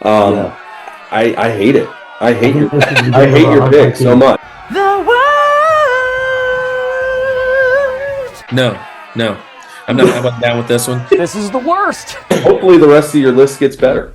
Yeah. I hate it. I hate your pick so much. The worst. No. I'm not down with this one. This is the worst. Hopefully the rest of your list gets better.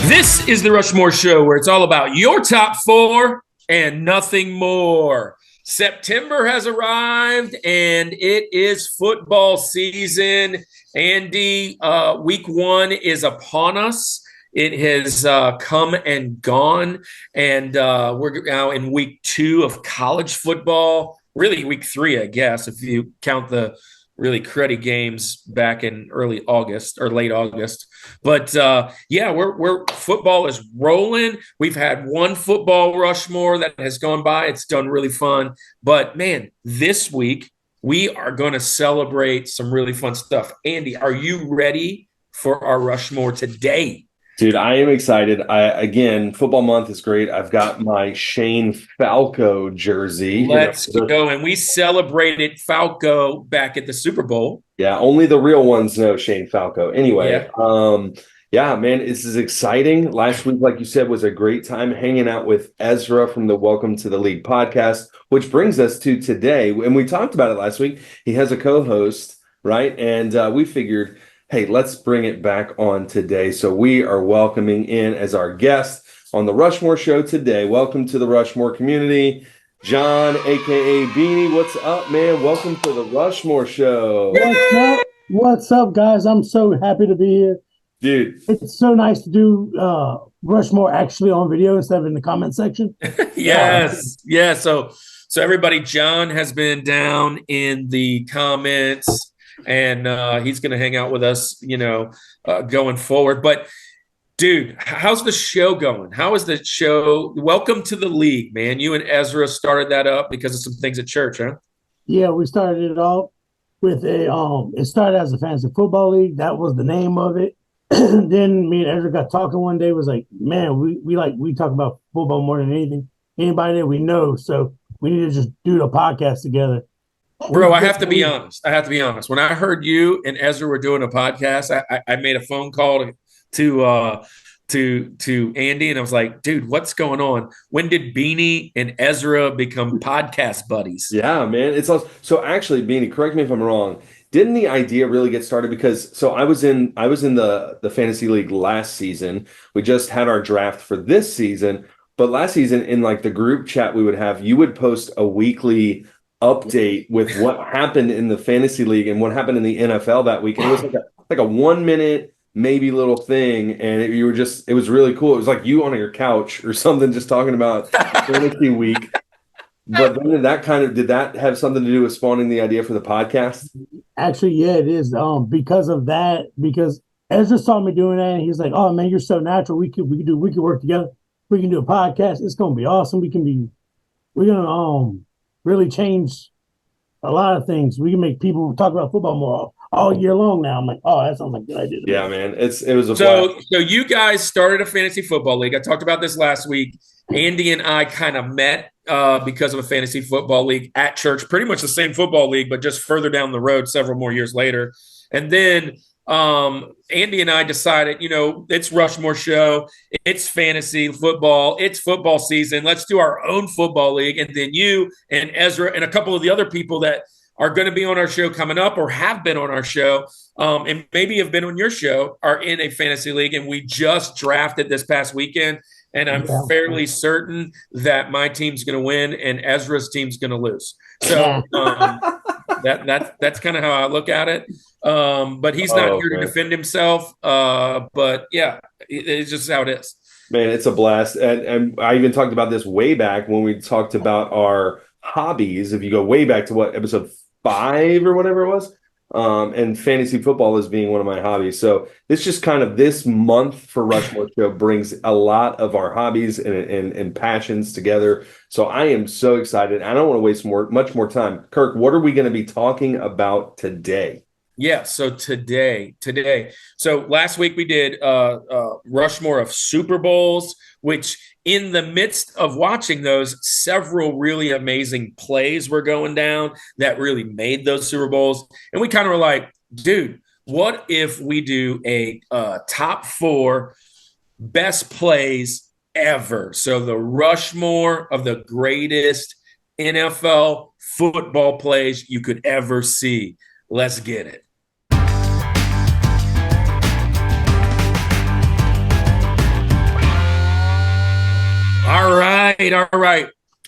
This is the Rushmore Show, where it's all about your top four and nothing more. September has arrived, and it is football season. Andy, week one is upon us. It has come and gone, and we're now in week two of college football. Really, week three, I guess, if you count the really cruddy games back in early August or late August. But we're football is rolling. We've had one football Rushmore that has gone by. It's done really fun. But man, this week we are going to celebrate some really fun stuff. Andy, are you ready for our Rushmore today? Dude, I am excited. Again, football month is great. I've got my Shane Falco jersey. Let's go. And we celebrated Falco back at the Super Bowl. Yeah, only the real ones know Shane Falco. Anyway, man, this is exciting. Last week, like you said, was a great time hanging out with Ezra from the Welcome to the League podcast, which brings us to today. And we talked about it last week. He has a co-host, right? And we figured, hey, let's bring it back on today. So we are welcoming in as our guest on the Rushmore Show today. Welcome to the Rushmore community, Jon, a.k.a. Beanie. What's up, man? Welcome to the Rushmore Show. What's up, guys? I'm so happy to be here. Dude. It's so nice to do Rushmore actually on video instead of in the comment section. Yes. Yeah. So everybody, Jon has been down in the comments. And he's going to hang out with us, going forward. But, dude, how's the show going? How is the show? Welcome to the league, man. You and Ezra started that up because of some things at church, huh? Yeah, we started it off with it started as a fantasy football league. That was the name of it. Then me and Ezra got talking one day, was like, man, we talk about football more than anybody that we know. So we need to just do the podcast together. Bro, I have to be honest. When I heard you and Ezra were doing a podcast, I made a phone call to Andy, and I was like, dude, what's going on? When did Beanie and Ezra become podcast buddies? Yeah, man. It's awesome. So actually, Beanie, correct me if I'm wrong. Didn't the idea really get started? Because I was in the fantasy league last season. We just had our draft for this season. But last season, in like the group chat we would have, you would post a weekly update with what happened in the fantasy league and what happened in the NFL that week. And it was like a 1 minute maybe little thing, and it was really cool. It was like you on your couch or something, just talking about fantasy week. But then did that have something to do with spawning the idea for the podcast? Actually, yeah, it is. Because of that, because Ezra saw me doing that, and he's like, "Oh man, you're so natural. We could work together. We can do a podcast. It's gonna be awesome. We're gonna really change a lot of things. We can make people talk about football more all year long now." I'm like, oh, that sounds like a good idea. Yeah, man. It was a blast. So you guys started a fantasy football league. I talked about this last week. Andy and I kind of met because of a fantasy football league at church, pretty much the same football league, but just further down the road several more years later. And then Andy and I decided, it's Rushmore Show, it's fantasy football, it's football season. Let's do our own football league. And then you and Ezra and a couple of the other people that are going to be on our show coming up or have been on our show and maybe have been on your show are in a fantasy league. And we just drafted this past weekend. And I'm fairly certain that my team's going to win and Ezra's team's going to lose. So that's kind of how I look at it. But he's not here to defend himself. But yeah, it's just how it is. Man, it's a blast. And I even talked about this way back when we talked about our hobbies. If you go way back to episode 5 or whatever it was. And fantasy football is being one of my hobbies. So it's just kind of this month for Rushmore Show brings a lot of our hobbies and passions together. So I am so excited. I don't want to waste much more time. Kirk, what are we going to be talking about today? Yeah, so today. So last week we did Rushmore of Super Bowls, which in the midst of watching those, several really amazing plays were going down that really made those Super Bowls. And we kind of were like, dude, what if we do a top 4 best plays ever? So the Rushmore of the greatest NFL football plays you could ever see. Let's get it. All right.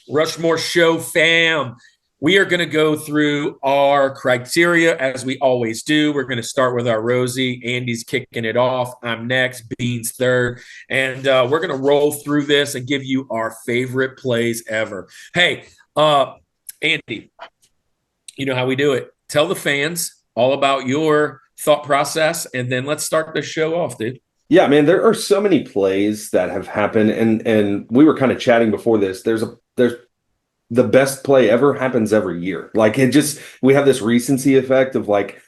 Rushmore Show fam. We are going to go through our criteria as we always do. We're going to start with our Rosie. Andy's kicking it off. I'm next. Bean's third. And we're going to roll through this and give you our favorite plays ever. Hey, Andy, you know how we do it. Tell the fans all about your thought process, and then let's start the show off, dude. Yeah, man, there are so many plays that have happened, and we were kind of chatting before this. There's the best play ever happens every year. Like we have this recency effect of like,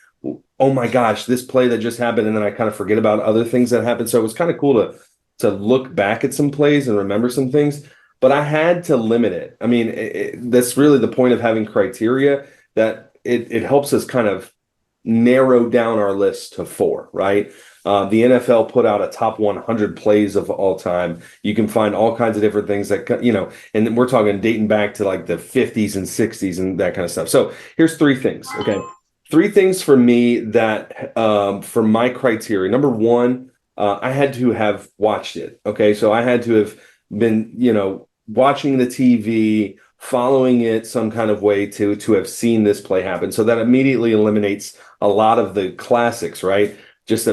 oh my gosh, this play that just happened, and then I kind of forget about other things that happened. So it was kind of cool to look back at some plays and remember some things. But I had to limit it. I mean, that's really the point of having criteria, that it helps us kind of narrow down our list to 4, right? The NFL put out a top 100 plays of all time. You can find all kinds of different things that, and we're talking dating back to like the 50s and 60s and that kind of stuff. So here's 3 things, okay? 3 things for me that, for my criteria. Number 1, I had to have watched it, okay? So I had to have been, watching the TV, following it some kind of way to have seen this play happen. So that immediately eliminates a lot of the classics, right? Just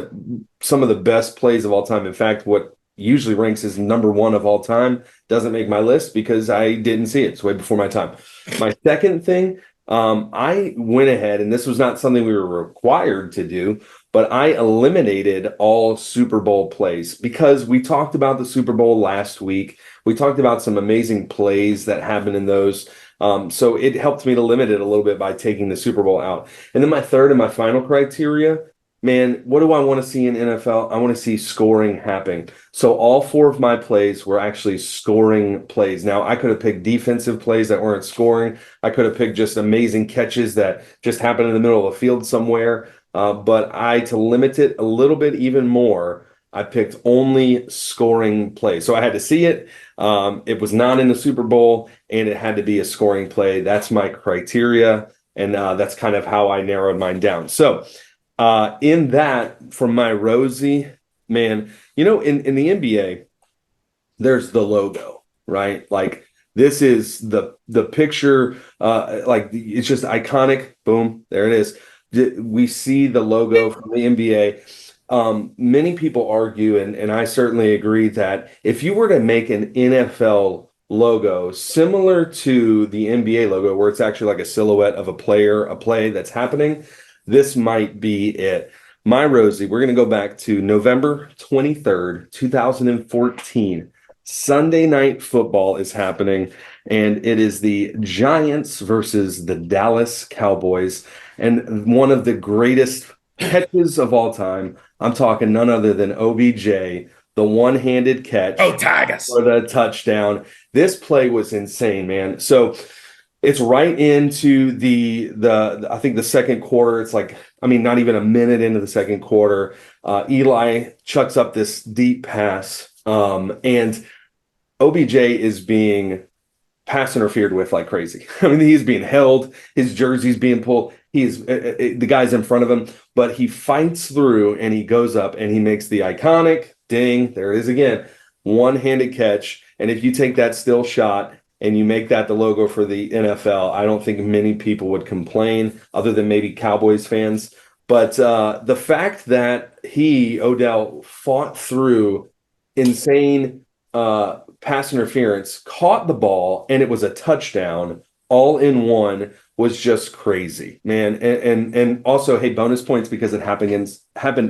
some of the best plays of all time. In fact, what usually ranks as number 1 of all time doesn't make my list because I didn't see it. It's way before my time. My second thing, I went ahead, and this was not something we were required to do, but I eliminated all Super Bowl plays because we talked about the Super Bowl last week. We talked about some amazing plays that happened in those. So it helped me to limit it a little bit by taking the Super Bowl out. And then my third and my final criteria, man, what do I want to see in NFL? I want to see scoring happen. So all 4 of my plays were actually scoring plays. Now, I could have picked defensive plays that weren't scoring. I could have picked just amazing catches that just happened in the middle of the field somewhere. But to limit it a little bit even more, I picked only scoring plays. So I had to see it. It was not in the Super Bowl, and it had to be a scoring play. That's my criteria, and that's kind of how I narrowed mine down. So in that, for my Rosie, man, in the NBA, there's the logo, right? Like this is the picture, like it's just iconic. Boom, there it is. We see the logo from the NBA. Many people argue, and I certainly agree, that if you were to make an NFL logo similar to the NBA logo, where it's actually like a silhouette of a play that's happening, this might be it. My Rosie, we're going to go back to November 23rd, 2014. Sunday Night Football is happening, and it is the Giants versus the Dallas Cowboys, and one of the greatest catches of all time. I'm talking none other than OBJ, the one-handed catch for the touchdown. This play was insane, man. So it's right into the I think the second quarter. It's like, not even a minute into the second quarter. Eli chucks up this deep pass, and OBJ is being pass interfered with like crazy. He's being held. His jersey's being pulled. The guy's in front of him, but he fights through and he goes up and he makes the iconic ding. There it is again, one-handed catch. And if you take that still shot and you make that the logo for the NFL, I don't think many people would complain, other than maybe Cowboys fans. But the fact that Odell, fought through insane pass interference, caught the ball, and it was a touchdown all in one, was just crazy, man. And also, hey, bonus points because it happened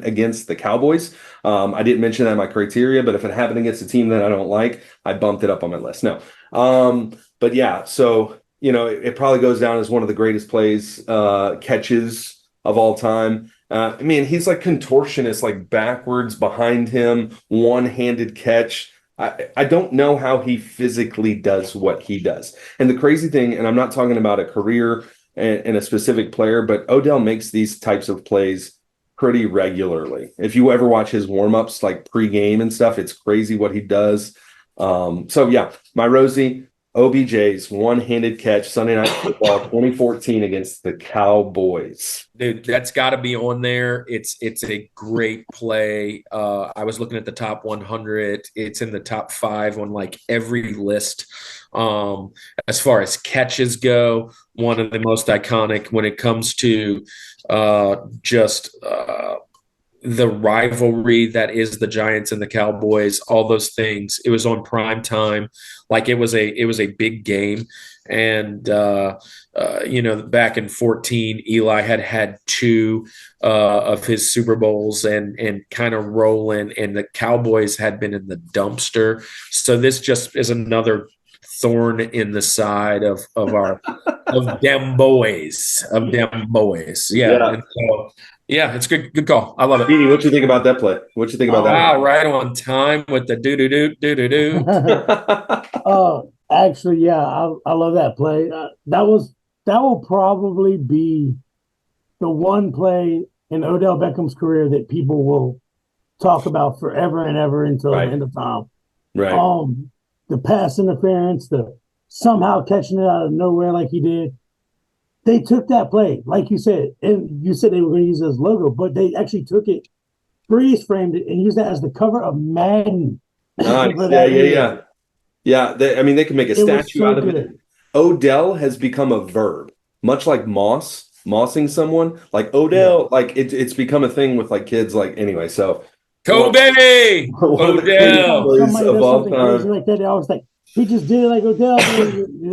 against the Cowboys. I didn't mention that in my criteria, but if it happened against a team that I don't like, I bumped it up on my list. No. But yeah, so it probably goes down as one of the greatest plays, catches of all time. I mean, he's like contortionist, like backwards behind him, one-handed catch. I don't know how he physically does what he does. And the crazy thing, and I'm not talking about a career and a specific player, but Odell makes these types of plays pretty regularly. If you ever watch his warm-ups, like pregame and stuff, it's crazy what he does. So yeah, my Rosie, OBJ's one-handed catch Sunday Night Football 2014 against the Cowboys. Dude, that's got to be on there. It's a great play. I was looking at the top 100. It's in the top 5 on like every list. As far as catches go, one of the most iconic when it comes to the rivalry that is the Giants and the Cowboys, all those things. It was on prime time. Like it was a big game. And, back in 14, Eli had 2 of his Super Bowls and kind of rolling, and the Cowboys had been in the dumpster. So this just is another thorn in the side of them boys. Yeah. And so, yeah, it's good call. I love it. Edie, what you think about that play? What you think about that? Wow, right on time with the do. Oh, actually, yeah, I love that play. That will probably be the one play in Odell Beckham's career that people will talk about forever and ever until the end of time. Right. The pass interference, the somehow catching it out of nowhere like he did. They took that play, like you said, and you said they were going to use it as logo, but they actually took it, freeze framed it, and used that as the cover of Madden. Nice. Yeah. They can make a statue out of it. Odell has become a verb, much like mossing someone. Like Odell, like it's become a thing with like kids. Like anyway, so Kobe, Odell, somebody does something crazy like that. They always like, he just did it like Odell.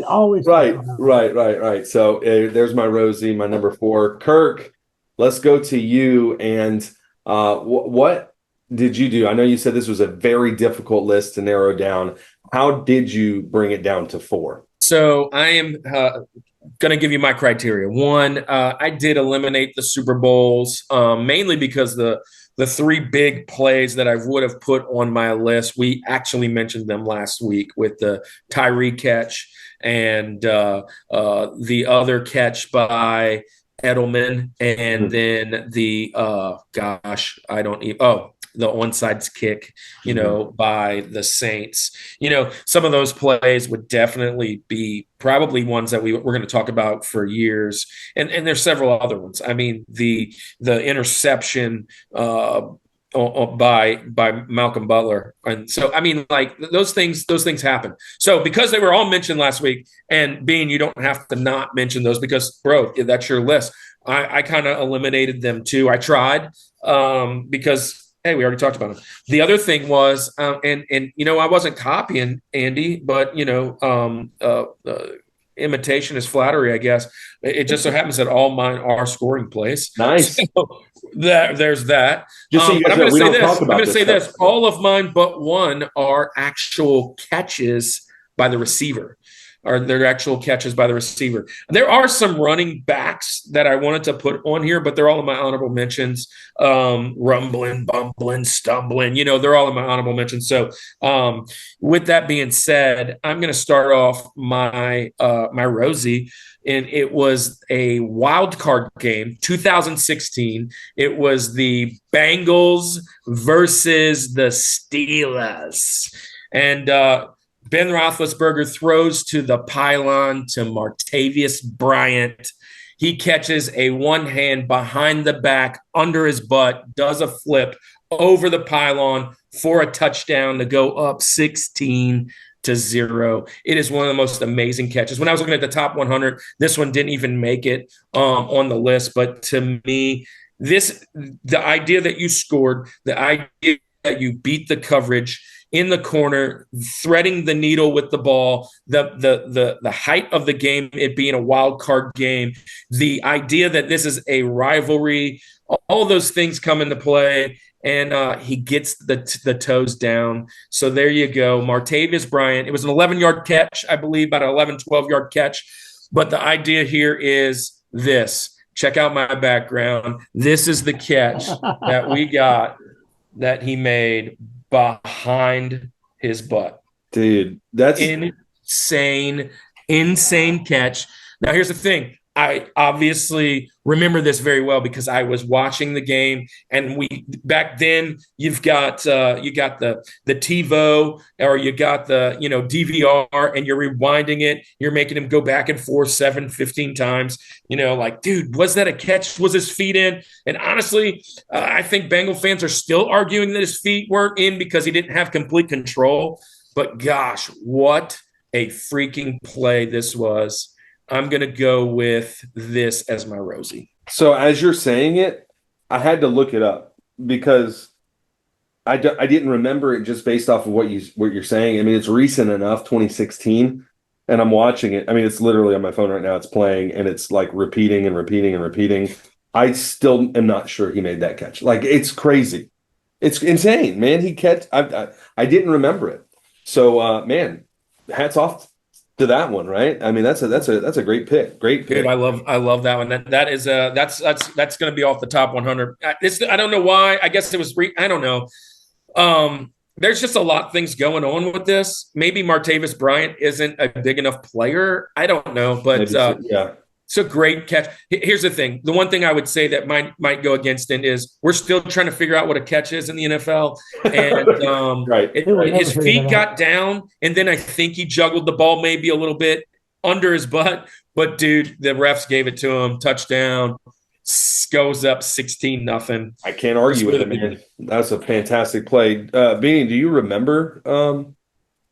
Always right. So there's my Rosie, my number 4. Kirk, let's go to you. And what did you do? I know you said this was a very difficult list to narrow down. How did you bring it down to 4? So I am going to give you my criteria. 1, I did eliminate the Super Bowls, mainly because the 3 big plays that I would have put on my list, we actually mentioned them last week with the Tyree catch and the other catch by Edelman, and then the the onside kick, by the Saints. Some of those plays would definitely be probably ones that we're going to talk about for years. And there's several other ones. I mean, the interception by Malcolm Butler. And so, I mean, like those things happen. So because they were all mentioned last week, and being you don't have to not mention those because, bro, that's your list. I kind of eliminated them too. I tried because, hey, we already talked about them. The other thing was, and I wasn't copying Andy, but, imitation is flattery, I guess. It just so happens that all mine are scoring plays. Nice. So there's that. Just so you guys know, we don't talk about this. I'm going to say this. All of mine but one are actual catches by the receiver. They're actual catches by the receiver. There are some running backs that I wanted to put on here, but they're all in my honorable mentions. Rumbling, bumbling, stumbling, they're all in my honorable mentions. So with that being said, I'm going to start off my Rosie, and it was a wild card game, 2016. It was the Bengals versus the Steelers. And Ben Roethlisberger throws to the pylon to Martavis Bryant. He catches a one hand behind the back, under his butt, does a flip over the pylon for a touchdown to go up 16-0. It is one of the most amazing catches. When I was looking at the top 100, this one didn't even make it on the list. But to me, the idea that you scored, the idea that you beat the coverage in the corner, threading the needle with the ball, the height of the game, it being a wild card game, the idea that this is a rivalry, all those things come into play, and he gets the toes down. So there you go. Martavis Bryant. It was an 11-yard catch, I believe, about an 11, 12-yard catch. But the idea here is this. check out my background. This is the catch that we got that he made behind his butt. Dude, that's insane catch. Now, here's the thing. I obviously remember this very well because I was watching the game, and back then you've got you got the TiVo, or you got the DVR, and you're rewinding it. You're making him go back and forth 15 times. Like, dude, was that a catch? Was his feet in? And honestly, I think Bengal fans are still arguing that his feet weren't in because he didn't have complete control. But gosh, what a freaking play this was. I'm going to go with this as my Rosie. So as you're saying it, I had to look it up because I didn't remember it just based off of what you're saying. I mean, it's recent enough, 2016, and I'm watching it. I mean, it's literally on my phone right now. It's playing, and it's like repeating and repeating and repeating. I still am not sure he made that catch. Like, it's crazy. It's insane, man. I didn't remember it. So, man, hats off to that one, right? I mean, that's a great pick. Great pick. Dude, I love that one. That is that's going to be off the top 100. I don't know why. I guess it was I don't know. There's just a lot of things going on with this. Maybe Martavis Bryant isn't a big enough player. I don't know, but yeah. It's a great catch. Here's the thing. The one thing I would say that might go against it is we're still trying to figure out what a catch is in the NFL. And right. His feet got down, and then I think he juggled the ball maybe a little bit under his butt. But, dude, the refs gave it to him. Touchdown. Goes up 16-0. I can't argue with it, man. That's a fantastic play. Beanie, do you remember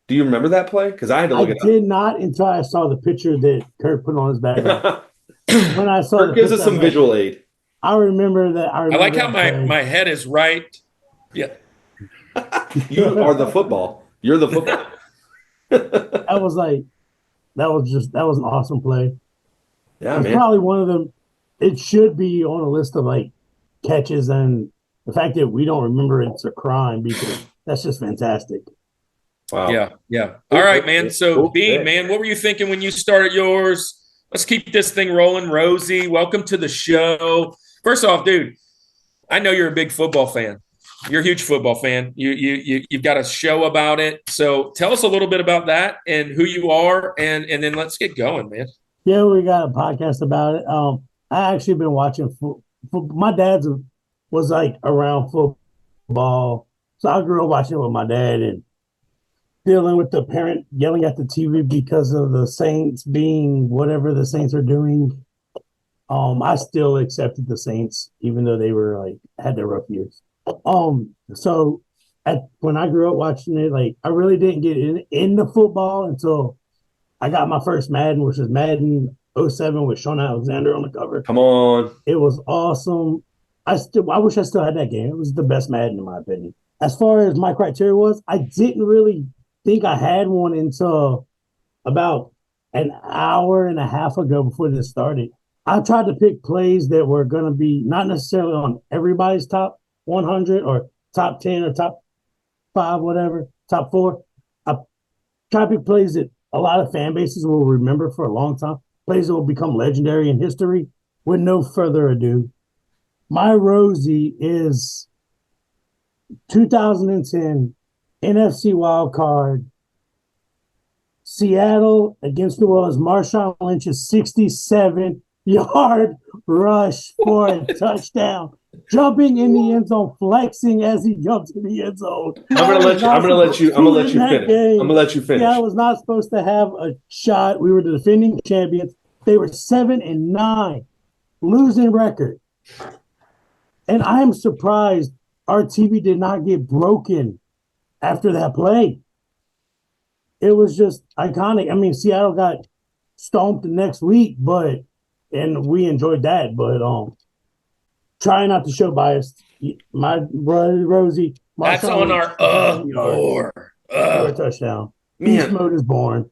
that play? Because I had to look it up. I did not until I saw the picture that Kirk put on his background. When I saw Kirk gives us some visual aid. I remember that. I like how my head is right. Yeah. You are the football. You're the football. That was an awesome play. Yeah, it's man. Probably one of them. It should be on a list of like catches, and the fact that we don't remember it's a crime because that's just fantastic. Wow. Yeah. All right, man. So, Bean, man, what were you thinking when you started yours? Let's keep this thing rolling. Rosie, welcome to the show. First off, dude, I know you're a big football fan. You're a huge football fan. You've got a show about it. So tell us a little bit about that and who you are, and then let's get going, man. Yeah, we got a podcast about it. I actually been watching my dad was like around football, so I grew up watching it with my dad and dealing with the parent yelling at the TV because of the Saints being whatever the Saints are doing. I still accepted the Saints, even though they were like had their rough years. So when I grew up watching it, like I really didn't get into football until I got my first Madden, which was Madden 07 with Sean Alexander on the cover. Come on. It was awesome. I wish I still had that game. It was the best Madden in my opinion. As far as my criteria was, I didn't really think I had one until about an hour and a half ago before this started. I tried to pick plays that were going to be not necessarily on everybody's top 100 or top 10 or top 5, whatever, top 4. I tried to pick plays that a lot of fan bases will remember for a long time, plays that will become legendary in history. With no further ado, my Rosie is 2010 NFC wild card. Seattle against New Orleans. Marshawn Lynch's 67-yard rush for a touchdown. Jumping in the end zone, flexing as he jumps in the end zone. I'm gonna let you finish. Yeah, I was not supposed to have a shot. We were the defending champions. They were 7-9, losing record. And I am surprised our TV did not get broken after that play. It was just iconic. I mean, Seattle got stomped the next week, and we enjoyed that. But try not to show bias. My brother Rosie. That's on our more. For a touchdown. Beast mode is born.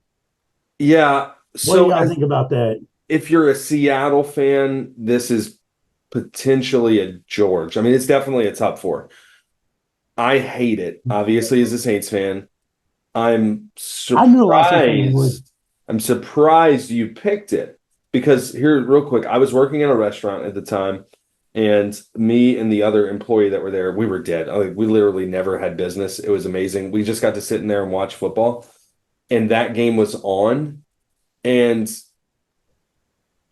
Yeah. What do y'all think about that? If you're a Seattle fan, this is potentially a George. I mean, it's definitely a top 4. I hate it, obviously, as a Saints fan. I'm surprised you picked it because here, real quick, I was working in a restaurant at the time, and me and the other employee that were there, we were dead. Like, we literally never had business. It was amazing. We just got to sit in there and watch football, and that game was on, and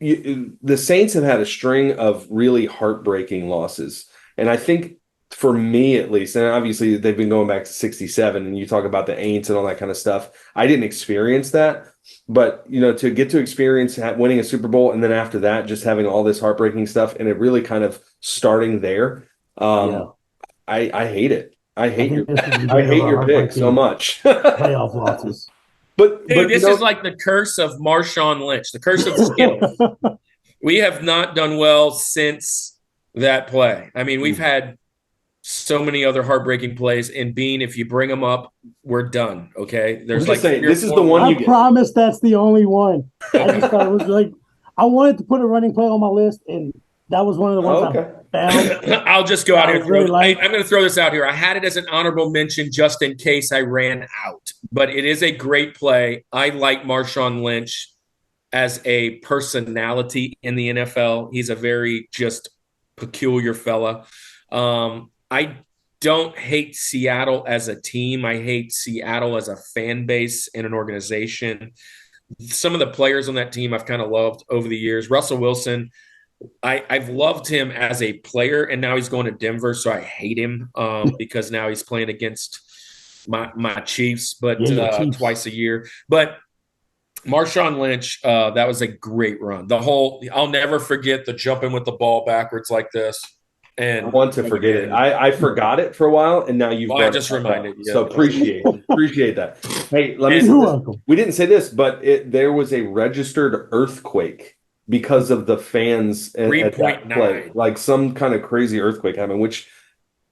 the Saints have had a string of really heartbreaking losses. And I think for me, at least, and obviously they've been going back to 67, and you talk about the Aints and all that kind of stuff. I didn't experience that, but, to get to experience winning a Super Bowl, and then after that, just having all this heartbreaking stuff, and it really kind of starting there. I hate it. I hate your pick so much. Playoff losses. But this is like the curse of Marshawn Lynch, the curse of skill. We have not done well since that play. I mean, we've had so many other heartbreaking plays, and Bean, if you bring them up, we're done. Okay, there's like this is the one you get. I promise that's the only one. I just thought it was like I wanted to put a running play on my list, and that was one of the ones I found. I'll just go out here. Really I'm going to throw this out here. I had it as an honorable mention just in case I ran out, but it is a great play. I like Marshawn Lynch as a personality in the NFL. He's a very just peculiar fella. I don't hate Seattle as a team. I hate Seattle as a fan base and an organization. Some of the players on that team I've kind of loved over the years. Russell Wilson, I've loved him as a player, and now he's going to Denver, so I hate him because now he's playing against my Chiefs, but twice a year. But Marshawn Lynch, that was a great run. I'll never forget the jumping with the ball backwards like this. And I want to forget it. I forgot it for a while, and now you've just reminded you. So appreciate that. Hey, let me say this. We didn't say this, but there was a registered earthquake because of the fans at that play. Like some kind of crazy earthquake happened, which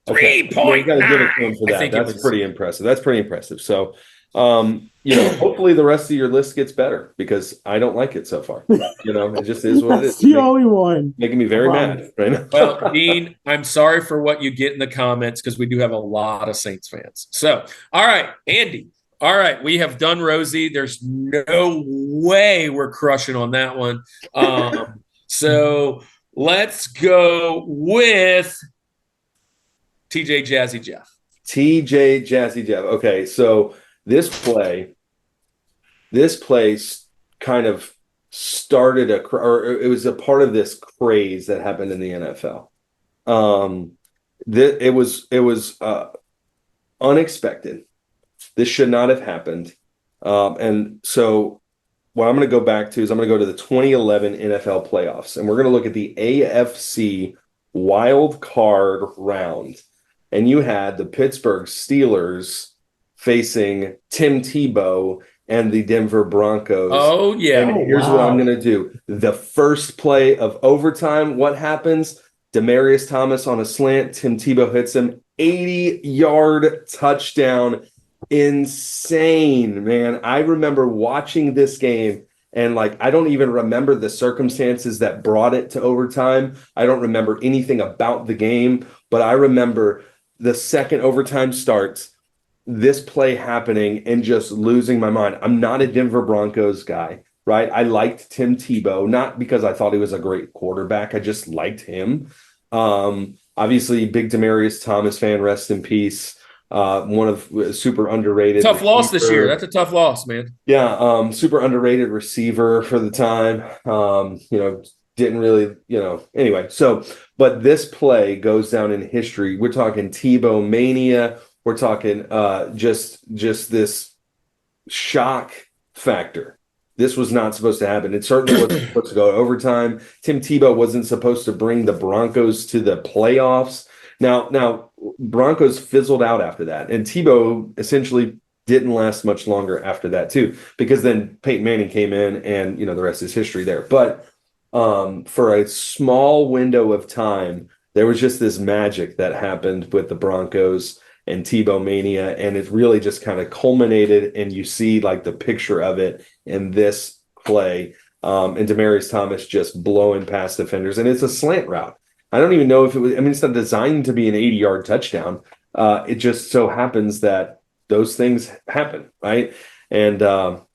3.9. You got to give it to him for that. That's pretty impressive. So, hopefully the rest of your list gets better, because I don't like it so far. It just is what it is. That's the only one. Making me very mad right now. Well, Dean, I'm sorry for what you get in the comments, because we do have a lot of Saints fans. So, all right, Andy. All right, we have done Rosie. There's no way we're crushing on that one. So let's go with TJ Jazzy Jeff. TJ Jazzy Jeff. Okay, so this play kind of started it was a part of this craze that happened in the NFL. It was unexpected. This should not have happened. And so what I'm going to go back to is I'm going to go to the 2011 NFL playoffs, and we're going to look at the AFC wild card round. And you had the Pittsburgh Steelers facing Tim Tebow and the Denver Broncos. Oh, yeah. And here's what I'm going to do. The first play of overtime, what happens? Demaryius Thomas on a slant. Tim Tebow hits him. 80-yard touchdown. Insane, man. I remember watching this game, and I don't even remember the circumstances that brought it to overtime. I don't remember anything about the game, but I remember the second overtime starts, this play happening, and just losing my mind. I'm not a Denver Broncos guy, right? I liked Tim Tebow, not because I thought he was a great quarterback. I just liked him. Obviously, big Demaryius Thomas fan, rest in peace. One of super underrated. Tough loss this year. That's a tough loss, man. Yeah, super underrated receiver for the time. Didn't really, anyway. So, but this play goes down in history. We're talking Tebow mania. We're talking just this shock factor. This was not supposed to happen. It certainly wasn't supposed to go to overtime. Tim Tebow wasn't supposed to bring the Broncos to the playoffs. Now, Broncos fizzled out after that, and Tebow essentially didn't last much longer after that too, because then Peyton Manning came in, and the rest is history there. But for a small window of time, there was just this magic that happened with the Broncos and Tebow mania, and it really just kind of culminated, and you see the picture of it in this play, and Demaryius Thomas just blowing past defenders, and it's a slant route. I don't even know if it was, it's not designed to be an 80-yard touchdown. It just so happens that those things happen, right? And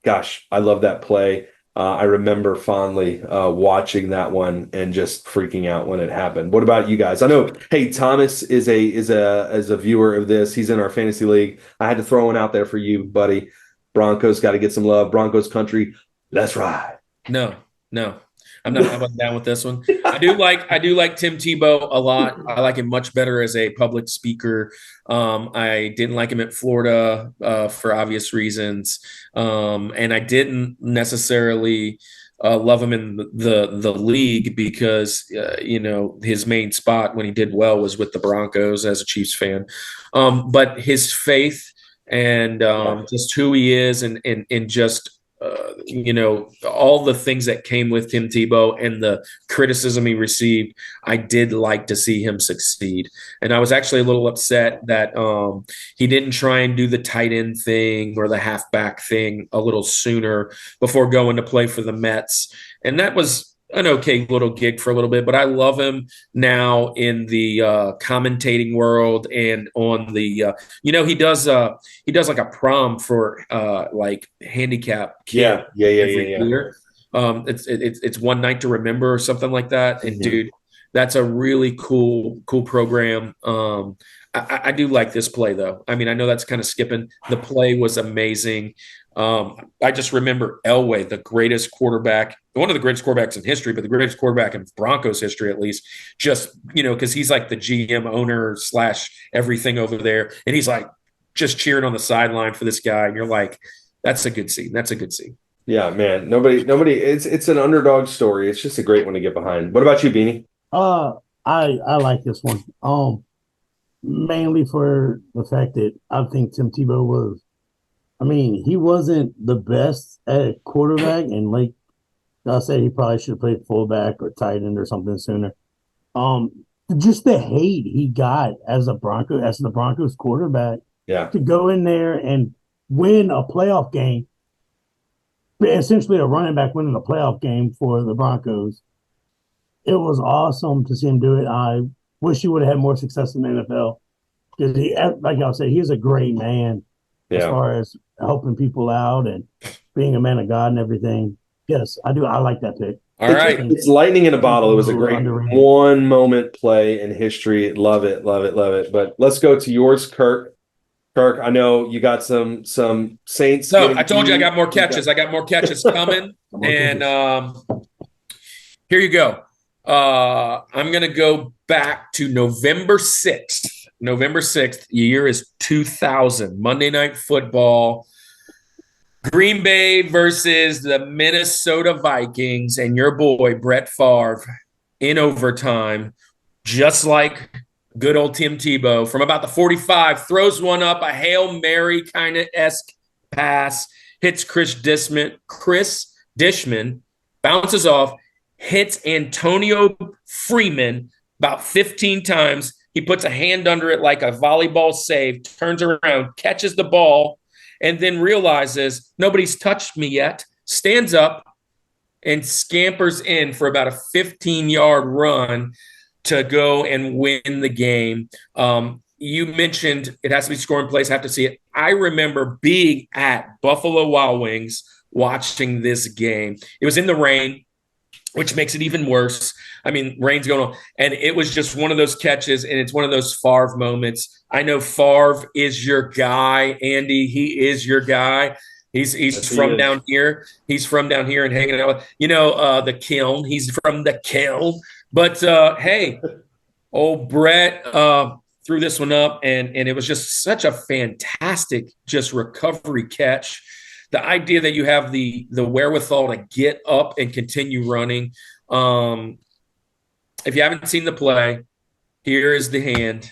gosh, I love that play. I remember fondly watching that one and just freaking out when it happened. What about you guys? I know, hey, Thomas is a viewer of this. He's in our fantasy league. I had to throw one out there for you, buddy. Broncos got to get some love. Broncos country. Let's ride. No. I'm not down with this one. I do like Tim Tebow a lot. I like him much better as a public speaker. I didn't like him at Florida for obvious reasons, and I didn't necessarily love him in the league because his main spot when he did well was with the Broncos as a Chiefs fan. But his faith and just who he is and just all the things that came with Tim Tebow and the criticism he received, I did like to see him succeed. And I was actually a little upset that he didn't try and do the tight end thing or the halfback thing a little sooner before going to play for the Mets. And that was an okay little gig for a little bit, but I love him now in the commentating world and on the he does like a prom for like handicap kids every year. It's one night to remember or something like that. And dude, that's a really cool program. I do like this play though. I mean, I know that's kind of skipping. The play was amazing. I just remember Elway, the greatest quarterback, one of the greatest quarterbacks in history, but the greatest quarterback in Broncos history, at least, just, because he's like the GM owner / everything over there. And he's like just cheering on the sideline for this guy. And you're like, that's a good scene. That's a good scene. Yeah, man. Nobody, it's an underdog story. It's just a great one to get behind. What about you, Beanie? I like this one. Mainly for the fact that I think Tim Tebow he wasn't the best at quarterback, and like I said, he probably should have played fullback or tight end or something sooner. Just the hate he got as the Broncos quarterback, to go in there and win a playoff game, essentially a running back winning a playoff game for the Broncos. It was awesome to see him do it. I wish he would have had more success in the NFL because like I said, he's a great man. As far as helping people out and being a man of God and everything. Yes, I do. I like that pick. All right. It's lightning in a bottle. It was a great one moment play in history. Love it. But let's go to yours, Kirk. Kirk, I know you got some Saints. No, I told you I got more catches. I got more catches coming. And here you go. I'm going to go back to November 6th. November 6th, year is 2000, Monday Night Football. Green Bay versus the Minnesota Vikings and your boy, Brett Favre, in overtime, just like good old Tim Tebow, from about the 45, throws one up, a Hail Mary kind of esque pass, hits Chris Dishman, bounces off, hits Antonio Freeman about 15 times. He puts a hand under it like a volleyball save, turns around, catches the ball, and then realizes nobody's touched me yet, stands up, and scampers in for about a 15-yard run to go and win the game. You mentioned it has to be scoring plays, have to see it. I remember being at Buffalo Wild Wings watching this game. It was in the rain, which makes it even worse. I mean, rain's going on. And it was just one of those catches, and it's one of those Favre moments. I know Favre is your guy, Andy. He is your guy. He's from down here. He's from down here and hanging out with, the Kiln. He's from the Kiln. But, hey, old Brett threw this one up, and it was just such a fantastic just recovery catch. The idea that you have the wherewithal to get up and continue running. If you haven't seen the play, here is the hand.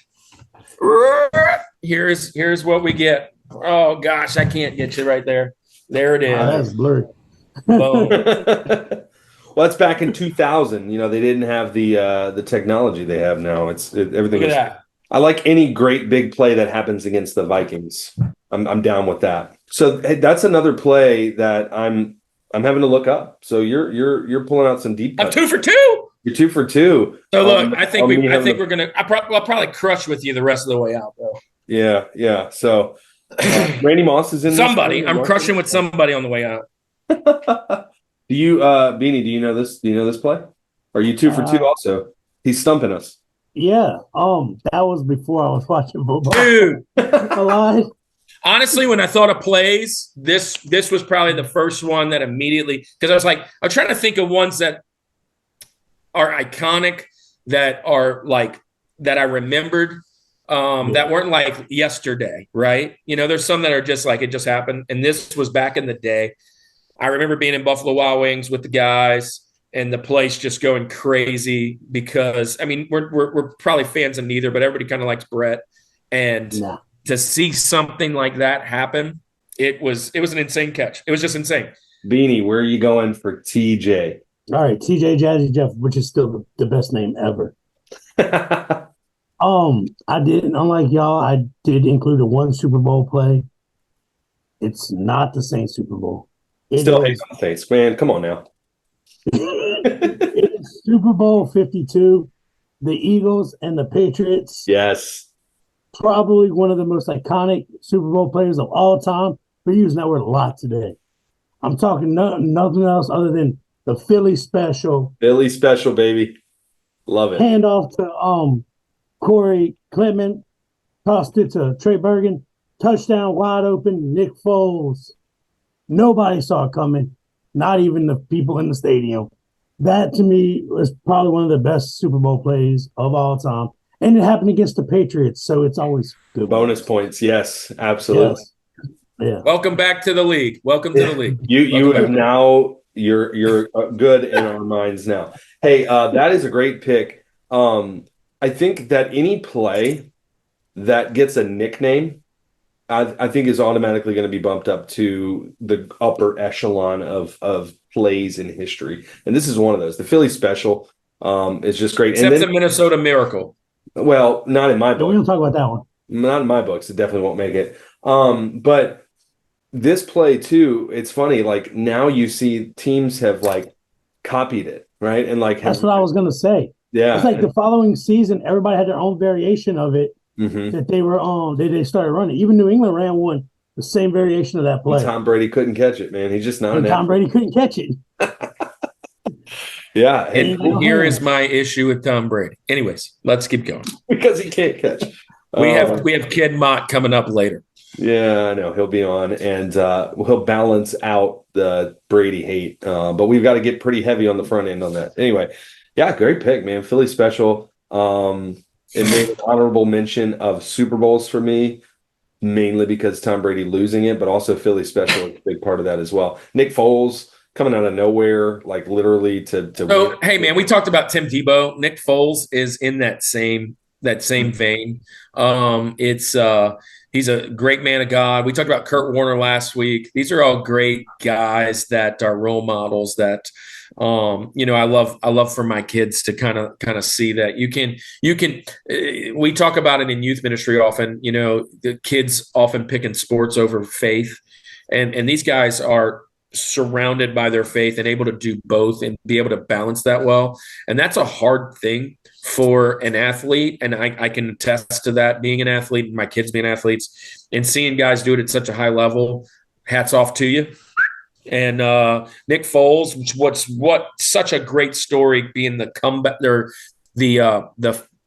Here's what we get. Oh gosh, I can't get you right there. There it is. That's blurry. Well, that's back in 2000. They didn't have the technology they have now. Everything. Look at that. I like any great big play that happens against the Vikings. I'm down with that. So hey, that's another play that I'm having to look up. So you're pulling out some deep cuts. I'm 2 for 2. You're 2 for 2. So look, I think we're gonna. I'll probably crush with you the rest of the way out, though. Yeah. So Randy Moss is in. Somebody, I'm crushing with somebody on the way out. Do you, Beanie? Do you know this? Do you know this play? Are you 2 for 2 also? He's stumping us. Yeah. That was before I was watching football. Dude, Alive. honestly, when I thought of plays, this was probably the first one that immediately, because I was trying to think of ones that are iconic, that are like that I remembered, that weren't like yesterday, right? There's some that are just like it just happened, and this was back in the day. I remember being in Buffalo Wild Wings with the guys and the place just going crazy because, I mean, we're probably fans of neither, but everybody kind of likes Brett. And to see something like that happen, it was an insane catch. It was just insane. Beanie, where are you going for TJ? All right, TJ Jazzy Jeff, which is still the best name ever. I didn't, unlike y'all, I did include a one Super Bowl play. It's not the Saints Super Bowl. Still hate on the face, man. Come on now. It's Super Bowl 52, the Eagles and the Patriots. Yes. Probably one of the most iconic Super Bowl players of all time. We're using that word a lot today. I'm talking nothing else other than the Philly special. Philly special, baby. Love it. Handoff to Corey Clement. Tossed it to Trey Bergen. Touchdown, wide open, Nick Foles. Nobody saw it coming, not even the people in the stadium. That, to me, was probably one of the best Super Bowl plays of all time. And it happened against the Patriots, so it's always good. Bonus points, yes, absolutely. Yes. Yeah. Welcome back to the league. Welcome to the league. You have now, you're good in our minds now. Hey, that is a great pick. I think that any play that gets a nickname, I think is automatically going to be bumped up to the upper echelon of plays in history. And this is one of those. The Philly special is just great. Except the Minnesota Miracle. Well, not in my book. We don't talk about that one. Not in my books. It definitely won't make it. But this play too, it's funny. Like now you see teams have like copied it, right? And like that's what I was going to say. Yeah. It's like the following season, everybody had their own variation of it. That they were on, they started running. Even New England ran one, the same variation of that play. Tom Brady couldn't catch it, man. He's just not. And Tom Brady couldn't catch it. Yeah. And here is my issue with Tom Brady. Anyways, let's keep going. Because he can't catch. We have Kid Maat coming up later. Yeah, I know. He'll be on, and he'll balance out the Brady hate. But we've got to get pretty heavy on the front end on that. Anyway, yeah, great pick, man. Philly special. It made an honorable mention of Super Bowls for me, mainly because Tom Brady losing it, but also Philly special is a big part of that as well. Nick Foles coming out of nowhere, like literally to So, hey, man, we talked about Tim Tebow. Nick Foles is in that same vein. He's a great man of God. We talked about Kurt Warner last week. These are all great guys that are role models that I love for my kids to kind of see that you can we talk about it in youth ministry often, the kids often picking sports over faith, and these guys are surrounded by their faith and able to do both and be able to balance that well. And that's a hard thing for an athlete. And I can attest to that, being an athlete, my kids being athletes, and seeing guys do it at such a high level. Hats off to you. And Nick Foles, what such a great story, being the comeback, or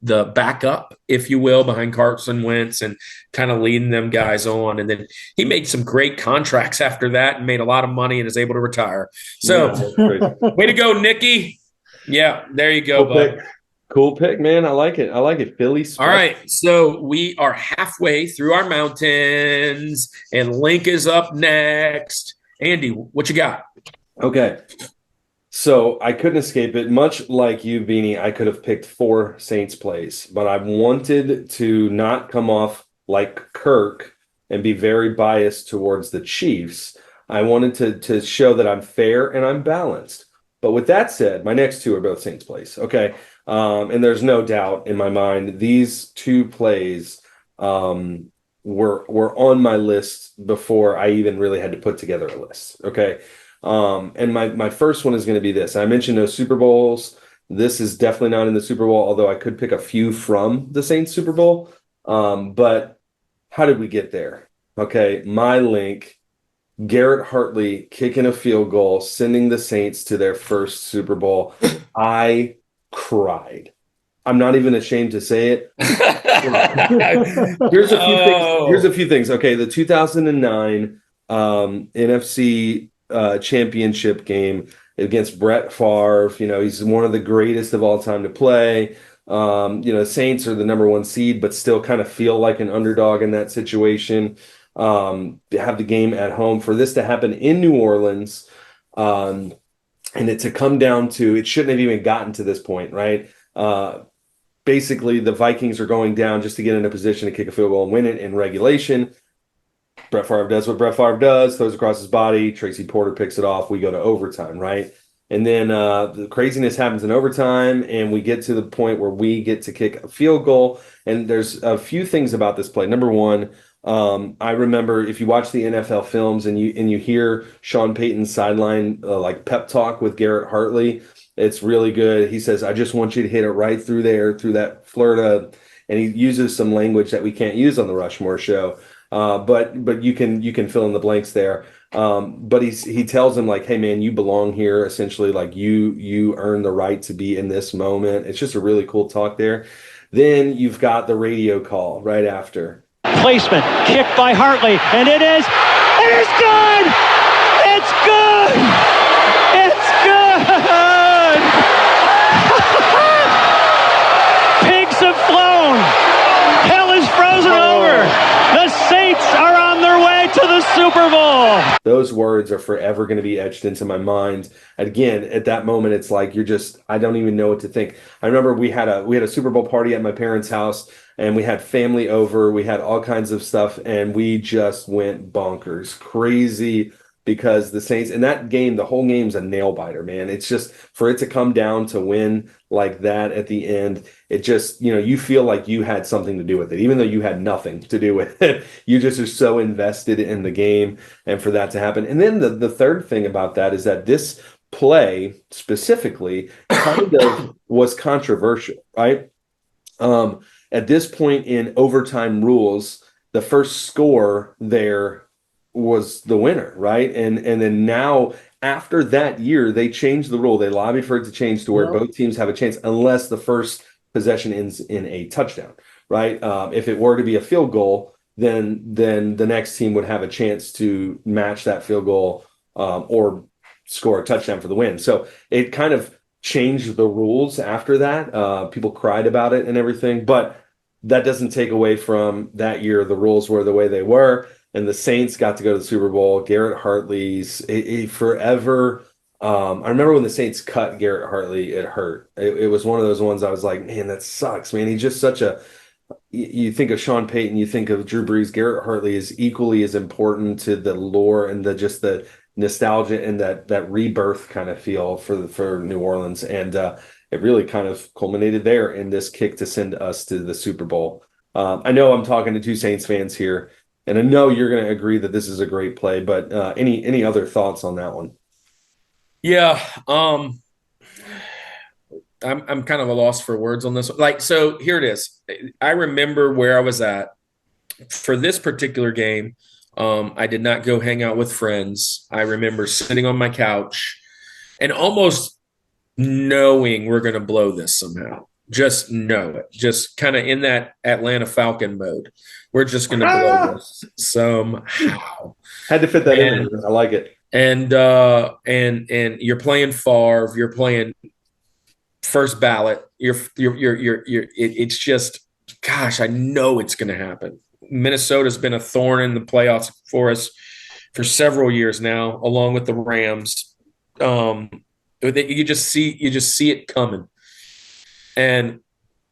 the backup, if you will, behind Carson Wentz and kind of leading them guys on. And then he made some great contracts after that and made a lot of money and is able to retire. So way to go, Nicky. Yeah, there you go, bud. Cool pick, man. I like it. Philly special. All right. So we are halfway through our mountains, and Link is up next. Andy, what you got? Okay. So I couldn't escape it. Much like you, Beanie, I could have picked 4 Saints plays, but I wanted to not come off like Kirk and be very biased towards the Chiefs. I wanted to show that I'm fair and I'm balanced. But with that said, my next 2 are both Saints plays. Okay. And there's no doubt in my mind, these 2 plays were on my list before I even really had to put together a list. Okay. And my first one is going to be this. I mentioned no Super Bowls. This is definitely not in the Super Bowl, although I could pick a few from the Saints Super Bowl. But how did we get there? Okay. My link Garrett Hartley kicking a field goal, sending the Saints to their first Super Bowl. I cried. I'm not even ashamed to say it. Here's a few things. Here's a few things. Okay, the 2009 NFC championship game against Brett Favre. He's one of the greatest of all time to play. Saints are the number one seed, but still kind of feel like an underdog in that situation. Have the game at home. For this to happen in New Orleans, and it to come down to, it shouldn't have even gotten to this point, right? Basically, the Vikings are going down just to get in a position to kick a field goal and win it in regulation. Brett Favre does what Brett Favre does, throws across his body. Tracy Porter picks it off. We go to overtime, right? And then the craziness happens in overtime, and we get to the point where we get to kick a field goal. And there's a few things about this play. Number one, I remember if you watch the NFL films and you hear Sean Payton's sideline like pep talk with Garrett Hartley, it's really good. He says, "I just want you to hit it right through there, through that Florida," and he uses some language that we can't use on the Rushmore Show. But you can fill in the blanks there. But he tells him like, "Hey man, you belong here." Essentially, like you earn the right to be in this moment. It's just a really cool talk there. Then you've got the radio call right after. Placement, kicked by Hartley, and it is good! It's good! It's good! Pigs have flown! Hell is frozen over! The Saints are on their way to the Super Bowl! Those words are forever going to be etched into my mind. Again, at that moment, it's like I don't even know what to think. I remember we had a Super Bowl party at my parents' house, and we had family over. We had all kinds of stuff, and we just went bonkers, crazy, because the Saints, in that game, the whole game's a nail biter, man. It's just, for it to come down to win like that at the end, it just, you feel like you had something to do with it, even though you had nothing to do with it. You just are so invested in the game, and for that to happen. And then the third thing about that is that this play specifically kind of was controversial, right? At this point in overtime rules, the first score there was the winner, right? And then now, after that year, they changed the rule. They lobbied for it to change to where both teams have a chance unless the first possession ends in a touchdown, right? If it were to be a field goal, then the next team would have a chance to match that field goal or score a touchdown for the win. So it kind of changed the rules after that. People cried about it and everything, but that doesn't take away from that year. The rules were the way they were, and the Saints got to go to the Super Bowl. Garrett Hartley's forever. I remember when the Saints cut Garrett Hartley, it hurt. It was one of those ones I was like, man, that sucks, man. He's just such a, you think of Sean Payton, you think of Drew Brees. Garrett Hartley is equally as important to the lore and the nostalgia and that rebirth kind of feel for New Orleans. And it really kind of culminated there in this kick to send us to the Super Bowl. I know I'm talking to two Saints fans here, and I know you're going to agree that this is a great play, but any other thoughts on that one? Yeah, I'm kind of a loss for words on this one. Like, so here it is. I remember where I was at for this particular game. I did not go hang out with friends. I remember sitting on my couch and almost knowing we're going to blow this somehow. Just know it. Just kind of in that Atlanta Falcon mode. We're just going to blow this somehow. Had to fit that in. I like it. And you're playing Favre. You're playing first ballot. It's just, gosh, I know it's going to happen. Minnesota's been a thorn in the playoffs for us for several years now, along with the Rams. You just see it coming. And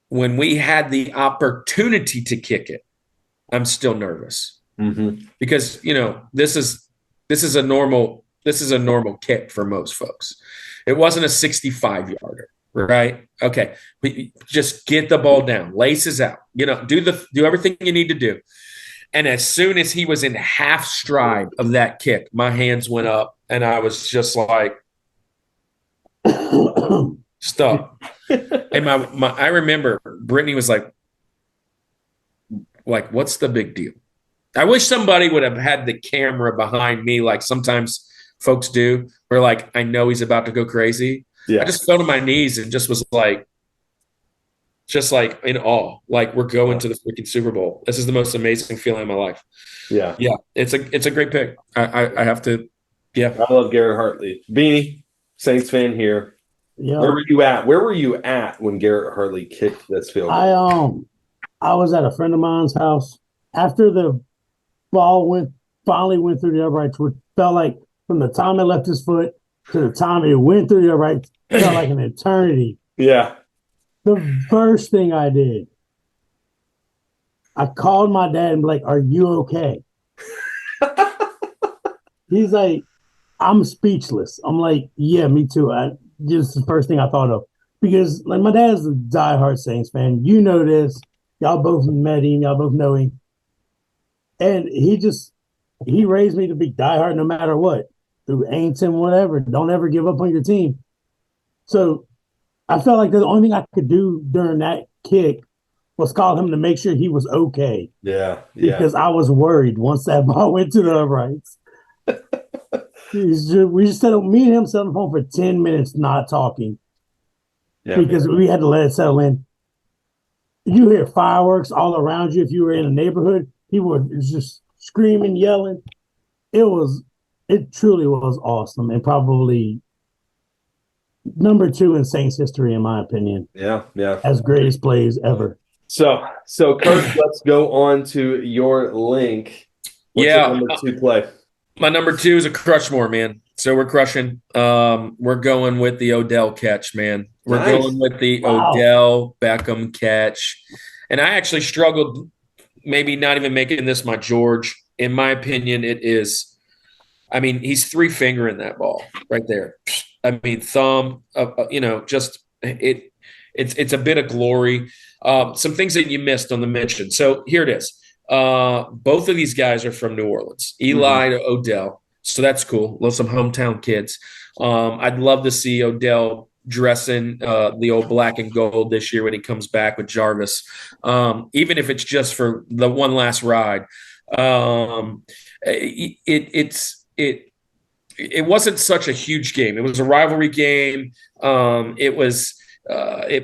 when we had the opportunity to kick it, I'm still nervous because this is a normal kick for most folks. It wasn't a 65-yarder, right? Okay, we just get the ball down, laces out, do everything you need to do. And as soon as he was in half stride of that kick, my hands went up, and I was just like, stop. And I remember Brittany was like, what's the big deal? I wish somebody would have had the camera behind me, like sometimes folks do, where like I know he's about to go crazy. Yeah. I just fell to my knees and just was like in awe. Like we're going to the freaking Super Bowl. This is the most amazing feeling in my life. Yeah. Yeah. It's a great pick. I have to. Yeah. I love Garrett Hartley. Beanie, Saints fan here. Yeah. Where were you at? Where were you at when Garrett Hartley kicked this field goal? I was at a friend of mine's house after the ball finally went through the uprights, which felt like from the time it left his foot to the time it went through the uprights, felt like an eternity. Yeah. The first thing I did, I called my dad and be like, "Are you okay?" He's like, "I'm speechless." I'm like, "Yeah, me too." Just the first thing I thought of, because like my dad's a diehard Saints fan. You know this. Y'all both met him. Y'all both know him. And he raised me to be diehard no matter what. Through ain'ts and whatever. Don't ever give up on your team. So I felt like the only thing I could do during that kick was call him to make sure he was okay. Yeah. Because I was worried once that ball went to the uprights. We just me and him sat on the phone for 10 minutes not talking. Yeah, because we had to let it settle in. You hear fireworks all around you if you were in a neighborhood. People were just screaming, yelling. It truly was awesome, and probably number 2 in Saints history, in my opinion. Yeah. As greatest plays ever. So Kirk, let's go on to your link. What's your number 2 play? My number 2 is a Rushmore, man. So we're crushing. We're going with the Odell catch, man. We're going with the Odell Beckham catch. And I actually struggled maybe not even making this my George. In my opinion, it is. I mean, he's 3-fingering that ball right there. I mean, thumb, just it's a bit of glory. Some things that you missed on the mention. So here it is. Both of these guys are from New Orleans, Eli to Odell. So that's cool. Love some hometown kids. I'd love to see Odell dressing the old black and gold this year when he comes back with Jarvis, even if it's just for the one last ride. It wasn't such a huge game. It was a rivalry game. It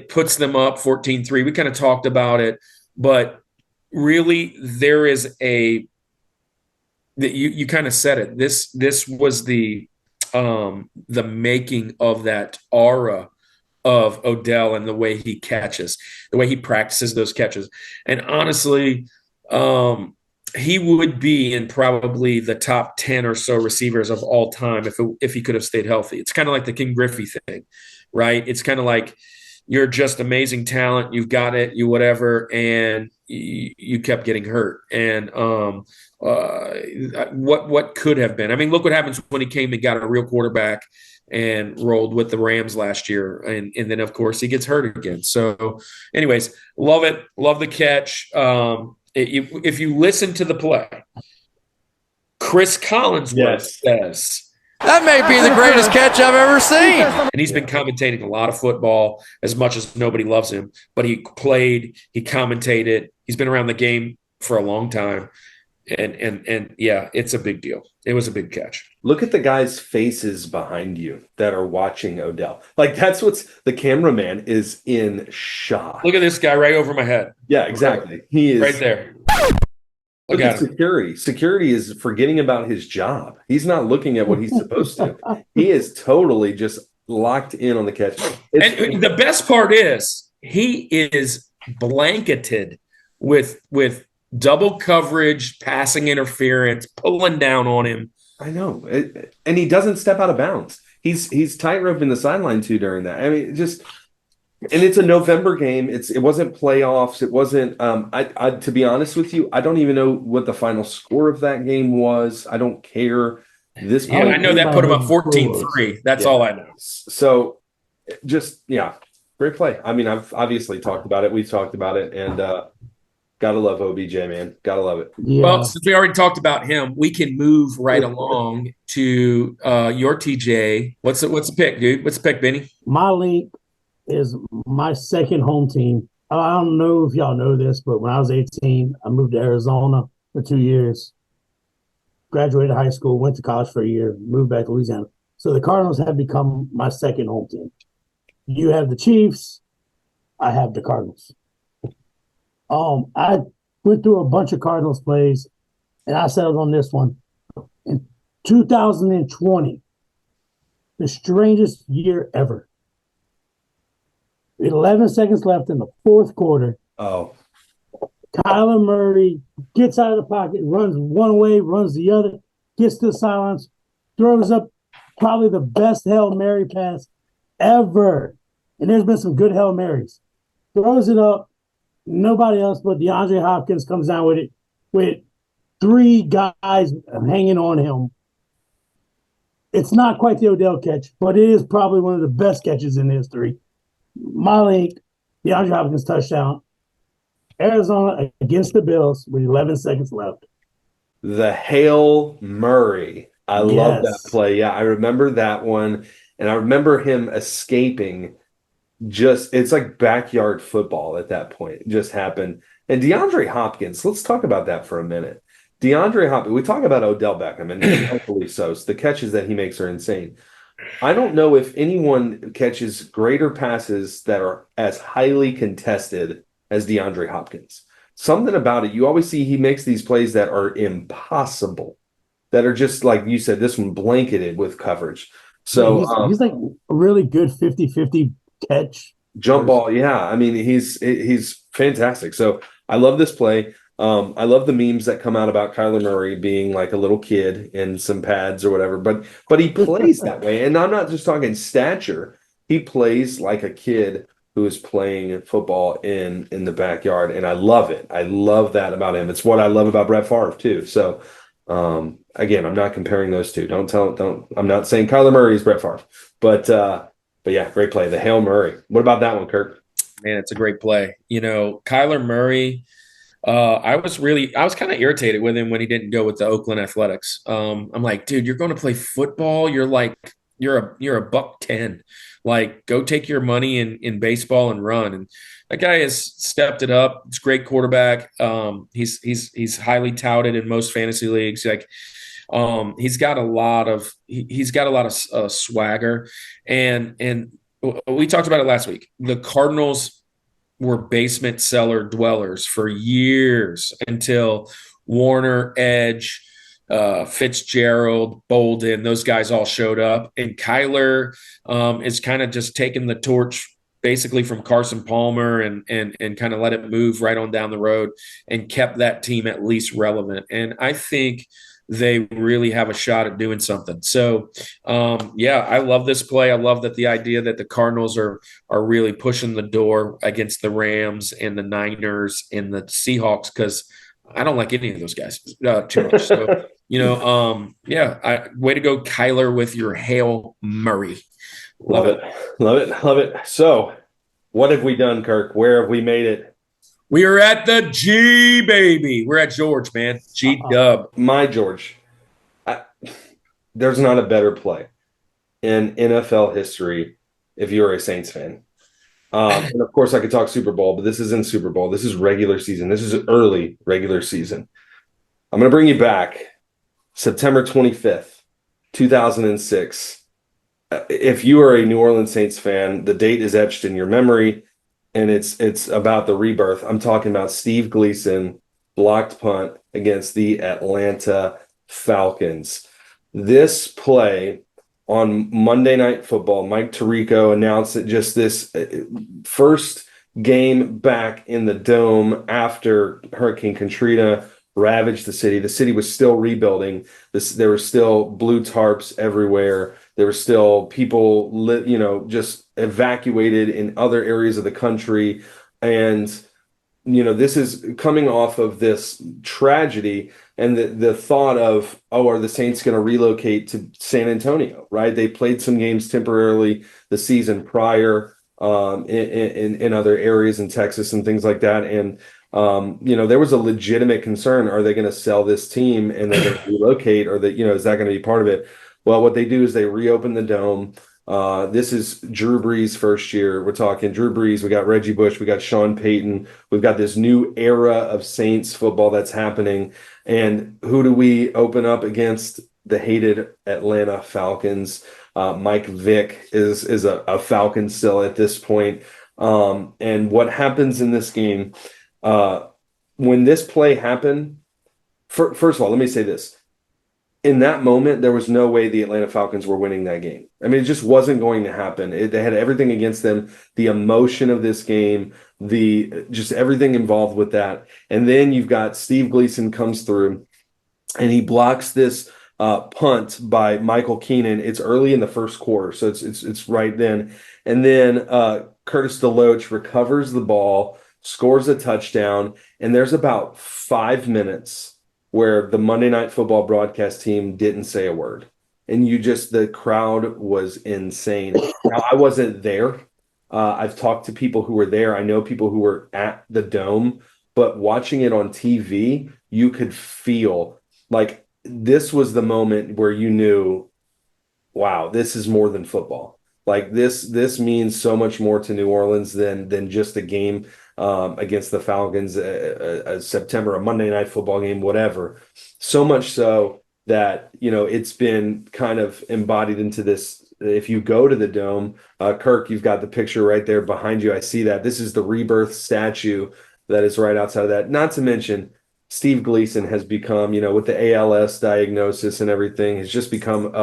puts them up 14-3. We kind of talked about it, but really there is you kind of said it. This was the making of that aura of Odell and the way he catches, the way he practices those catches. And honestly, he would be in probably the top 10 or so receivers of all time if he could have stayed healthy. It's kind of like the King Griffey thing, right? It's kind of like you're just amazing talent. You've got it, you whatever, and you kept getting hurt. And what could have been? I mean, look what happens when he came and got a real quarterback and rolled with the Rams last year. And then, of course, he gets hurt again. So anyways, love it. Love the catch. If you listen to the play, Chris Collinsworth says, That may be the greatest catch I've ever seen. And he's been commentating a lot of football as much as nobody loves him. But he played, he commentated. He's been around the game for a long time. And yeah, it's a big deal. It was a big catch. Look at the guys' faces behind you that are watching Odell. Like the cameraman is in shock. Look at this guy right over my head. Yeah, exactly. He is right there. Look at security. Security is forgetting about his job. He's not looking at what he's supposed to. He is totally just locked in on the catch. And the best part is he is blanketed with double coverage, passing interference, pulling down on him. I know. And he doesn't step out of bounds. He's tightrope in the sideline too during that. I mean, and it's a November game. It wasn't playoffs. It wasn't I to be honest with you, I don't even know what the final score of that game was. I don't care. I know that put him up 14-3. That's all I know. So great play. I mean, I've obviously talked about it. We've talked about it, and gotta love OBJ, man. Gotta love it. Yeah. Well, since we already talked about him, we can move right along to your TJ. What's the pick, dude? What's the pick, Benny? My link is my second home team. I don't know if y'all know this, but when I was 18, I moved to Arizona. for 2 years, graduated high school, went to college for a year, moved back to Louisiana. So the Cardinals have become my second home team. You have the Chiefs, I have the Cardinals. I went through a bunch of Cardinals plays, and I settled on this one. In 2020, the strangest year ever. 11 seconds left in the fourth quarter. Oh. Kyler Murray gets out of the pocket, runs one way, runs the other, gets to the silence, throws up probably the best Hail Mary pass ever. And there's been some good Hail Marys. Throws it up. Nobody else but DeAndre Hopkins comes down with it, with 3 guys hanging on him. It's not quite the Odell catch, but it is probably one of the best catches in history. Molly, DeAndre Hopkins touchdown. Arizona against the Bills with 11 seconds left. The Hail Murray. I love that play. Yeah, I remember that one. And I remember him escaping. It's like backyard football at that point. It just happened. And DeAndre Hopkins, let's talk about that for a minute. DeAndre Hopkins, we talk about Odell Beckham, and hopefully so. The catches that he makes are insane. I don't know if anyone catches greater passes that are as highly contested as DeAndre Hopkins. Something about it, you always see he makes these plays that are impossible, that are just like you said, this one blanketed with coverage. So he's like a really good 50-50 catch. Jump ball, yeah. I mean, he's fantastic. So I love this play. I love the memes that come out about Kyler Murray being like a little kid in some pads or whatever, but he plays that way. And I'm not just talking stature. He plays like a kid who is playing football in the backyard, and I love it. I love that about him. It's what I love about Brett Favre too. So again, I'm not comparing those two. I'm not saying Kyler Murray is Brett Favre, but yeah, great play. The Hail Murray. What about that one, Kirk? Man, it's a great play. Kyler Murray, I was kind of irritated with him when he didn't go with the Oakland Athletics. I'm like, dude, you're going to play football. You're a $110. Like, go take your money in baseball and run. And that guy has stepped it up. It's a great quarterback. He's highly touted in most fantasy leagues. Like, he's got a lot of swagger. And we talked about it last week. The Cardinals were basement cellar dwellers for years until Warner, Edge, Fitzgerald, Bolden, those guys all showed up. And Kyler is kind of just taking the torch basically from Carson Palmer and kind of let it move right on down the road and kept that team at least relevant. And I think they really have a shot at doing something. So, I love this play. I love that the idea that the Cardinals are really pushing the door against the Rams and the Niners and the Seahawks, because I don't like any of those guys too much. So, way to go, Kyler, with your Hail Murray. Love it. So, what have we done, Kirk? Where have we made it? We are at the G, baby. We're at George, man. G-Dub. My George. There's not a better play in NFL history if you're a Saints fan. And, of course, I could talk Super Bowl, but this isn't Super Bowl. This is regular season. This is early regular season. I'm going to bring you back September 25th, 2006. If you are a New Orleans Saints fan, the date is etched in your memory. And it's about the rebirth. I'm talking about Steve Gleason blocked punt against the Atlanta Falcons. This play on Monday Night Football, Mike Tirico announced that just this first game back in the Dome after Hurricane Katrina ravaged the city. The city was still rebuilding. There were still blue tarps everywhere. There were still people, just evacuated in other areas of the country. And, this is coming off of this tragedy and the thought of, are the Saints going to relocate to San Antonio, right? They played some games temporarily the season prior in other areas in Texas and things like that. And, there was a legitimate concern. Are they going to sell this team and they're going to relocate, or is that going to be part of it? Well, what they do is they reopen the Dome. This is Drew Brees' first year. We're talking Drew Brees. We got Reggie Bush. We got Sean Payton. We've got this new era of Saints football that's happening. And who do we open up against? The hated Atlanta Falcons. Mike Vick is a Falcon still at this point. And what happens in this game, when this play happened, first of all, let me say this. In that moment, there was no way the Atlanta Falcons were winning that game. I mean, it just wasn't going to happen. They had everything against them, the emotion of this game, just everything involved with that. And then you've got Steve Gleason comes through, and he blocks this punt by Michael Keenan. It's early in the first quarter, so it's right then. And then Curtis DeLoach recovers the ball, scores a touchdown, and there's about 5 minutes where the Monday Night Football broadcast team didn't say a word. And the crowd was insane. Now, I wasn't there. I've talked to people who were there. I know people who were at the Dome, but watching it on TV, you could feel like this was the moment where you knew, wow, this is more than football. Like this means so much more to New Orleans than just a game against the Falcons, a Monday Night Football game, whatever. So much so that, it's been kind of embodied into this. If you go to the Dome, Kirk, you've got the picture right there behind you. I see that. This is the rebirth statue that is right outside of that. Not to mention, Steve Gleason has become, with the ALS diagnosis and everything, has just become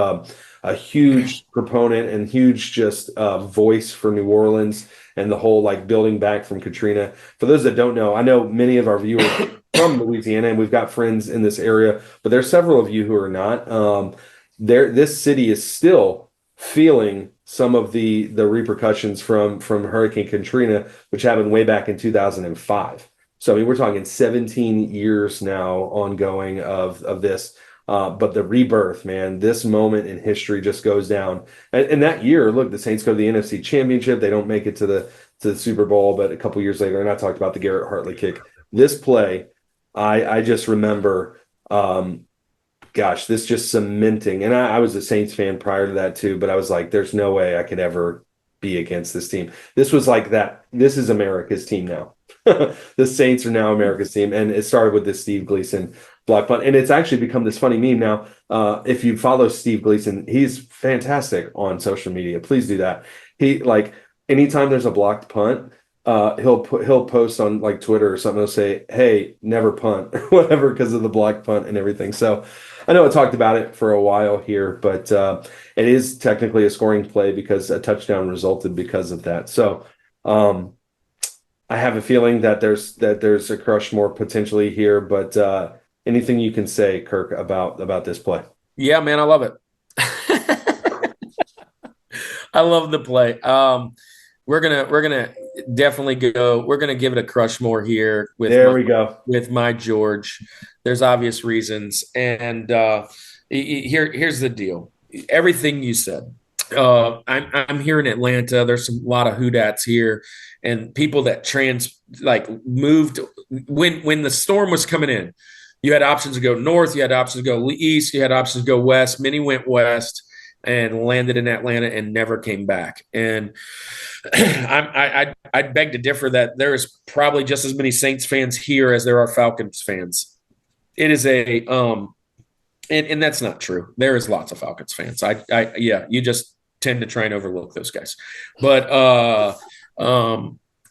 a huge proponent and huge just voice for New Orleans and the whole building back from Katrina. For those that don't know, I know many of our viewers from Louisiana, and we've got friends in this area, but there's several of you who are not. This city is still feeling some of the repercussions from Hurricane Katrina, which happened way back in 2005. So I mean, we're talking 17 years now ongoing of this. But the rebirth, man, this moment in history just goes down. And that year, look, the Saints go to the NFC Championship. They don't make it to the Super Bowl, but a couple years later, and I talked about the Garrett Hartley kick. This play, I just remember, this just cementing. And I was a Saints fan prior to that too, but I was like, there's no way I could ever be against this team. This was like that. This is America's team now. The Saints are now America's team. And it started with this Steve Gleason block punt. And it's actually become this funny meme now. If you follow Steve Gleason, he's fantastic on social media. Please do that. He anytime there's a blocked punt, he'll post on Twitter or something. He'll say, "Hey, never punt," or whatever, because of the blocked punt and everything. So I know I talked about it for a while here, but it is technically a scoring play because a touchdown resulted because of that. So I have a feeling that there's a Rushmore potentially here, but anything you can say, Kirk, about this play? Yeah, man, I love it. I love the play. We're gonna definitely go. We're gonna give it a Rushmore here. We go with my George. There's obvious reasons, and here's the deal. Everything you said. I'm here in Atlanta. There's a lot of Houdats here, and people that moved when the storm was coming in. You had options to go north. You had options to go east. You had options to go west. Many went west and landed in Atlanta and never came back. And I'd beg to differ that there is probably just as many Saints fans here as there are Falcons fans. It is and that's not true. There is lots of Falcons fans. You just tend to try and overlook those guys. But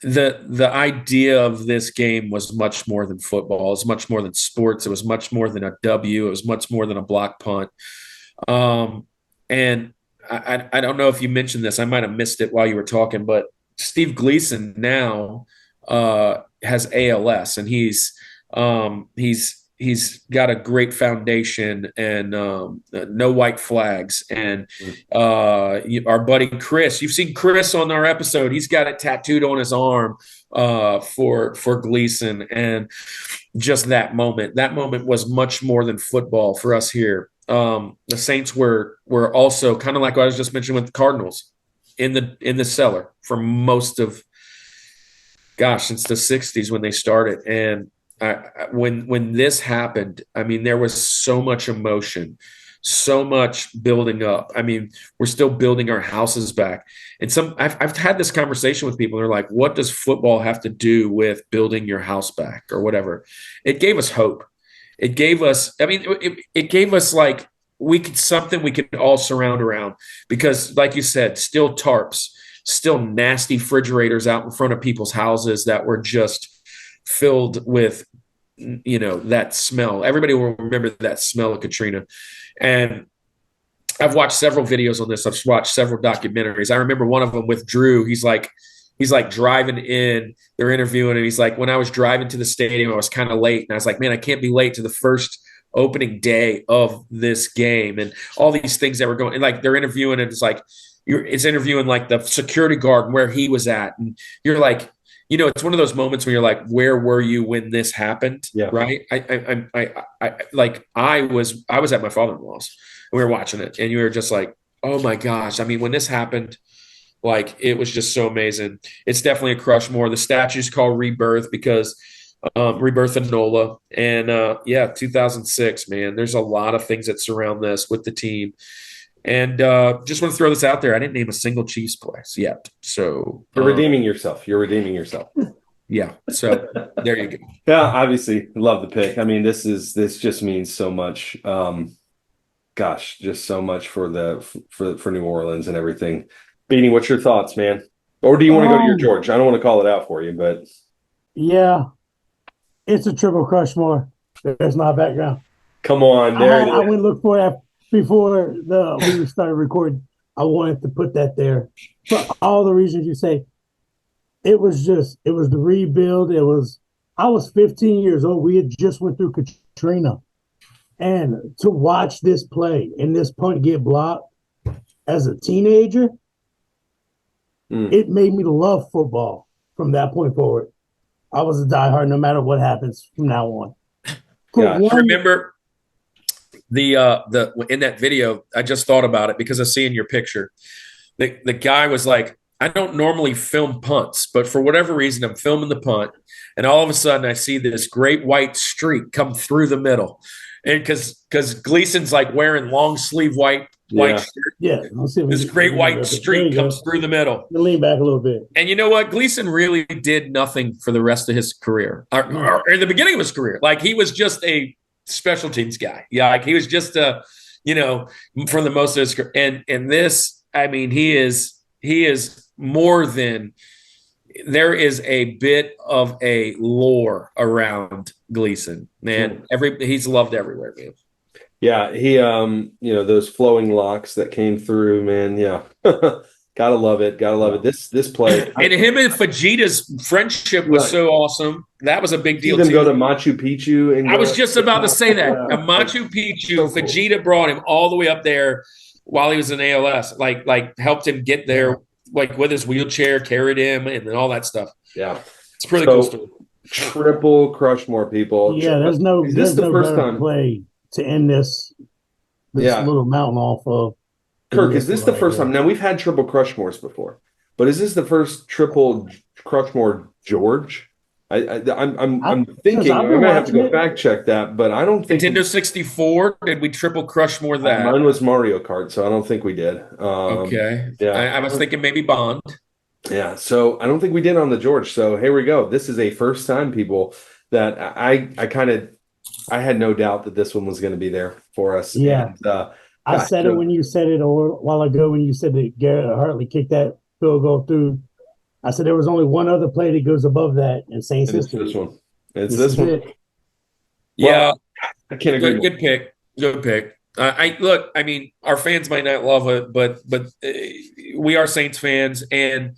the idea of this game was much more than football. It was much more than sports. It was much more than a W. It was much more than a block punt. And I don't know if you mentioned this. I might have missed it while you were talking, but Steve Gleason now has ALS, and he's got a great foundation and no white flags. And our buddy Chris, you've seen Chris on our episode. He's got it tattooed on his arm for Gleason. And just that moment was much more than football for us here. The Saints were also kind of like what I was just mentioning with the Cardinals in the cellar for most of, since the 60s when they started. And when this happened, I mean, there was so much emotion, so much building up. I mean, we're still building our houses back. And I've had this conversation with people. They're like, what does football have to do with building your house back or whatever? It gave us hope. It gave us, it gave us like something we could all surround around, because like you said, still tarps, still nasty refrigerators out in front of people's houses that were just filled with, that smell. Everybody will remember that smell of Katrina. And I've watched several videos on this. I've watched several documentaries. I remember one of them with Drew. He's like driving in, they're interviewing him. He's like, when I was driving to the stadium, I was kind of late. And I was like, man, I can't be late to the first opening day of this game. And all these things that were going, and like they're interviewing, and it's like, it's interviewing like the security guard and where he was at. And you're like, it's one of those moments when you're like, where were you when this happened? Yeah. Right. I was at my father-in-law's and we were watching it, and you were just like, oh my gosh. I mean, when this happened, like, it was just so amazing. It's definitely a Rushmore. The statue's called Rebirth because Rebirth and NOLA. And 2006, man, there's a lot of things that surround this with the team. And just want to throw this out there. I didn't name a single Chiefs place yet. So you're redeeming yourself. Yeah. So there you go. Yeah, obviously love the pick. I mean, this just means so much. Just so much for New Orleans and everything. Beanie, what's your thoughts, man? Or do you want to go to your George? I don't want to call it out for you, but yeah, it's a triple Rushmore. There's my background. Come on, I went look for that before we started recording. I wanted to put that there for all the reasons you say. It was the rebuild. I was 15 years old. We had just went through Katrina, and to watch this play and this punt get blocked as a teenager, it made me love football from that point forward. I was a diehard no matter what happens from now on. Remember the in that video, I just thought about it because I see in your picture, the guy was like, I don't normally film punts, but for whatever reason, I'm filming the punt, and all of a sudden I see this great white streak come through the middle. And because Gleason's like wearing long sleeve white shirt. Yeah. This great white streak comes through the middle. Lean back a little bit. And you know what? Gleason really did nothing for the rest of his career. Or in the beginning of his career. Like, he was just a special teams guy. Yeah, like he was just for the most of his career. And this, I mean, he is more than – there is a bit of a lore around Gleason, man. He's loved everywhere, man. Yeah, he those flowing locks that came through, man. Yeah. Gotta love it. This play. And him and Fajita's friendship was so awesome. That was a big deal. See them go to Machu Picchu, and I was just about to say that. A Machu Picchu, so cool. Fajita brought him all the way up there while he was in ALS. Like helped him get there. Like with his wheelchair, carried him, and all that stuff. Yeah, it's pretty cool story. Triple Rushmore, people. Yeah, there's no first time play to end this little mountain off of. Kirk, is this the first time? Now we've had triple Rushmores before, but is this the first triple Rushmore George? I'm thinking I'm gonna have to go fact check that, but I don't think Nintendo 64. Did we triple Rushmore that? Mine was Mario Kart, so I don't think we did. Okay, yeah, I was thinking maybe Bond. Yeah, so I don't think we did on the George. So here we go. This is a first time, people, that I had no doubt that this one was going to be there for us. Yeah, and, I said it when you said it a while ago when you said that Garrett Hartley kicked that field goal through. I said there was only one other play that goes above that in Saints history. This one. It's this one. Yeah, I can't agree. Good pick. Good pick. I mean, our fans might not love it, but we are Saints fans, and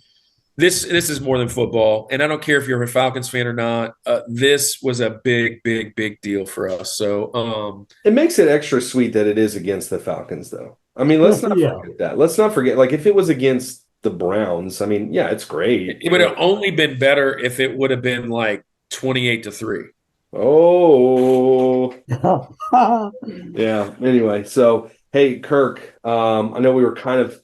this is more than football. And I don't care if you're a Falcons fan or not. This was a big deal for us. So it makes it extra sweet that it is against the Falcons, though. I mean, let's not forget that. Let's not forget, like, if it was against the Browns, I mean, yeah, it's great. It would have only been better if it would have been like 28-3. Oh, yeah. Anyway, so hey, Kirk, I know we were kind of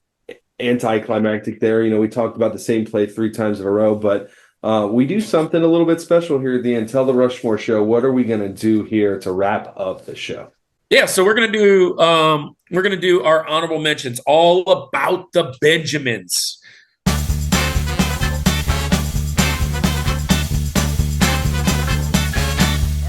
anticlimactic there. We talked about the same play 3 times in a row, but we do something a little bit special here at the end. Tell the Rushmore Show, what are we going to do here to wrap up the show? Yeah, so we're gonna do our honorable mentions, all about the Benjamins. All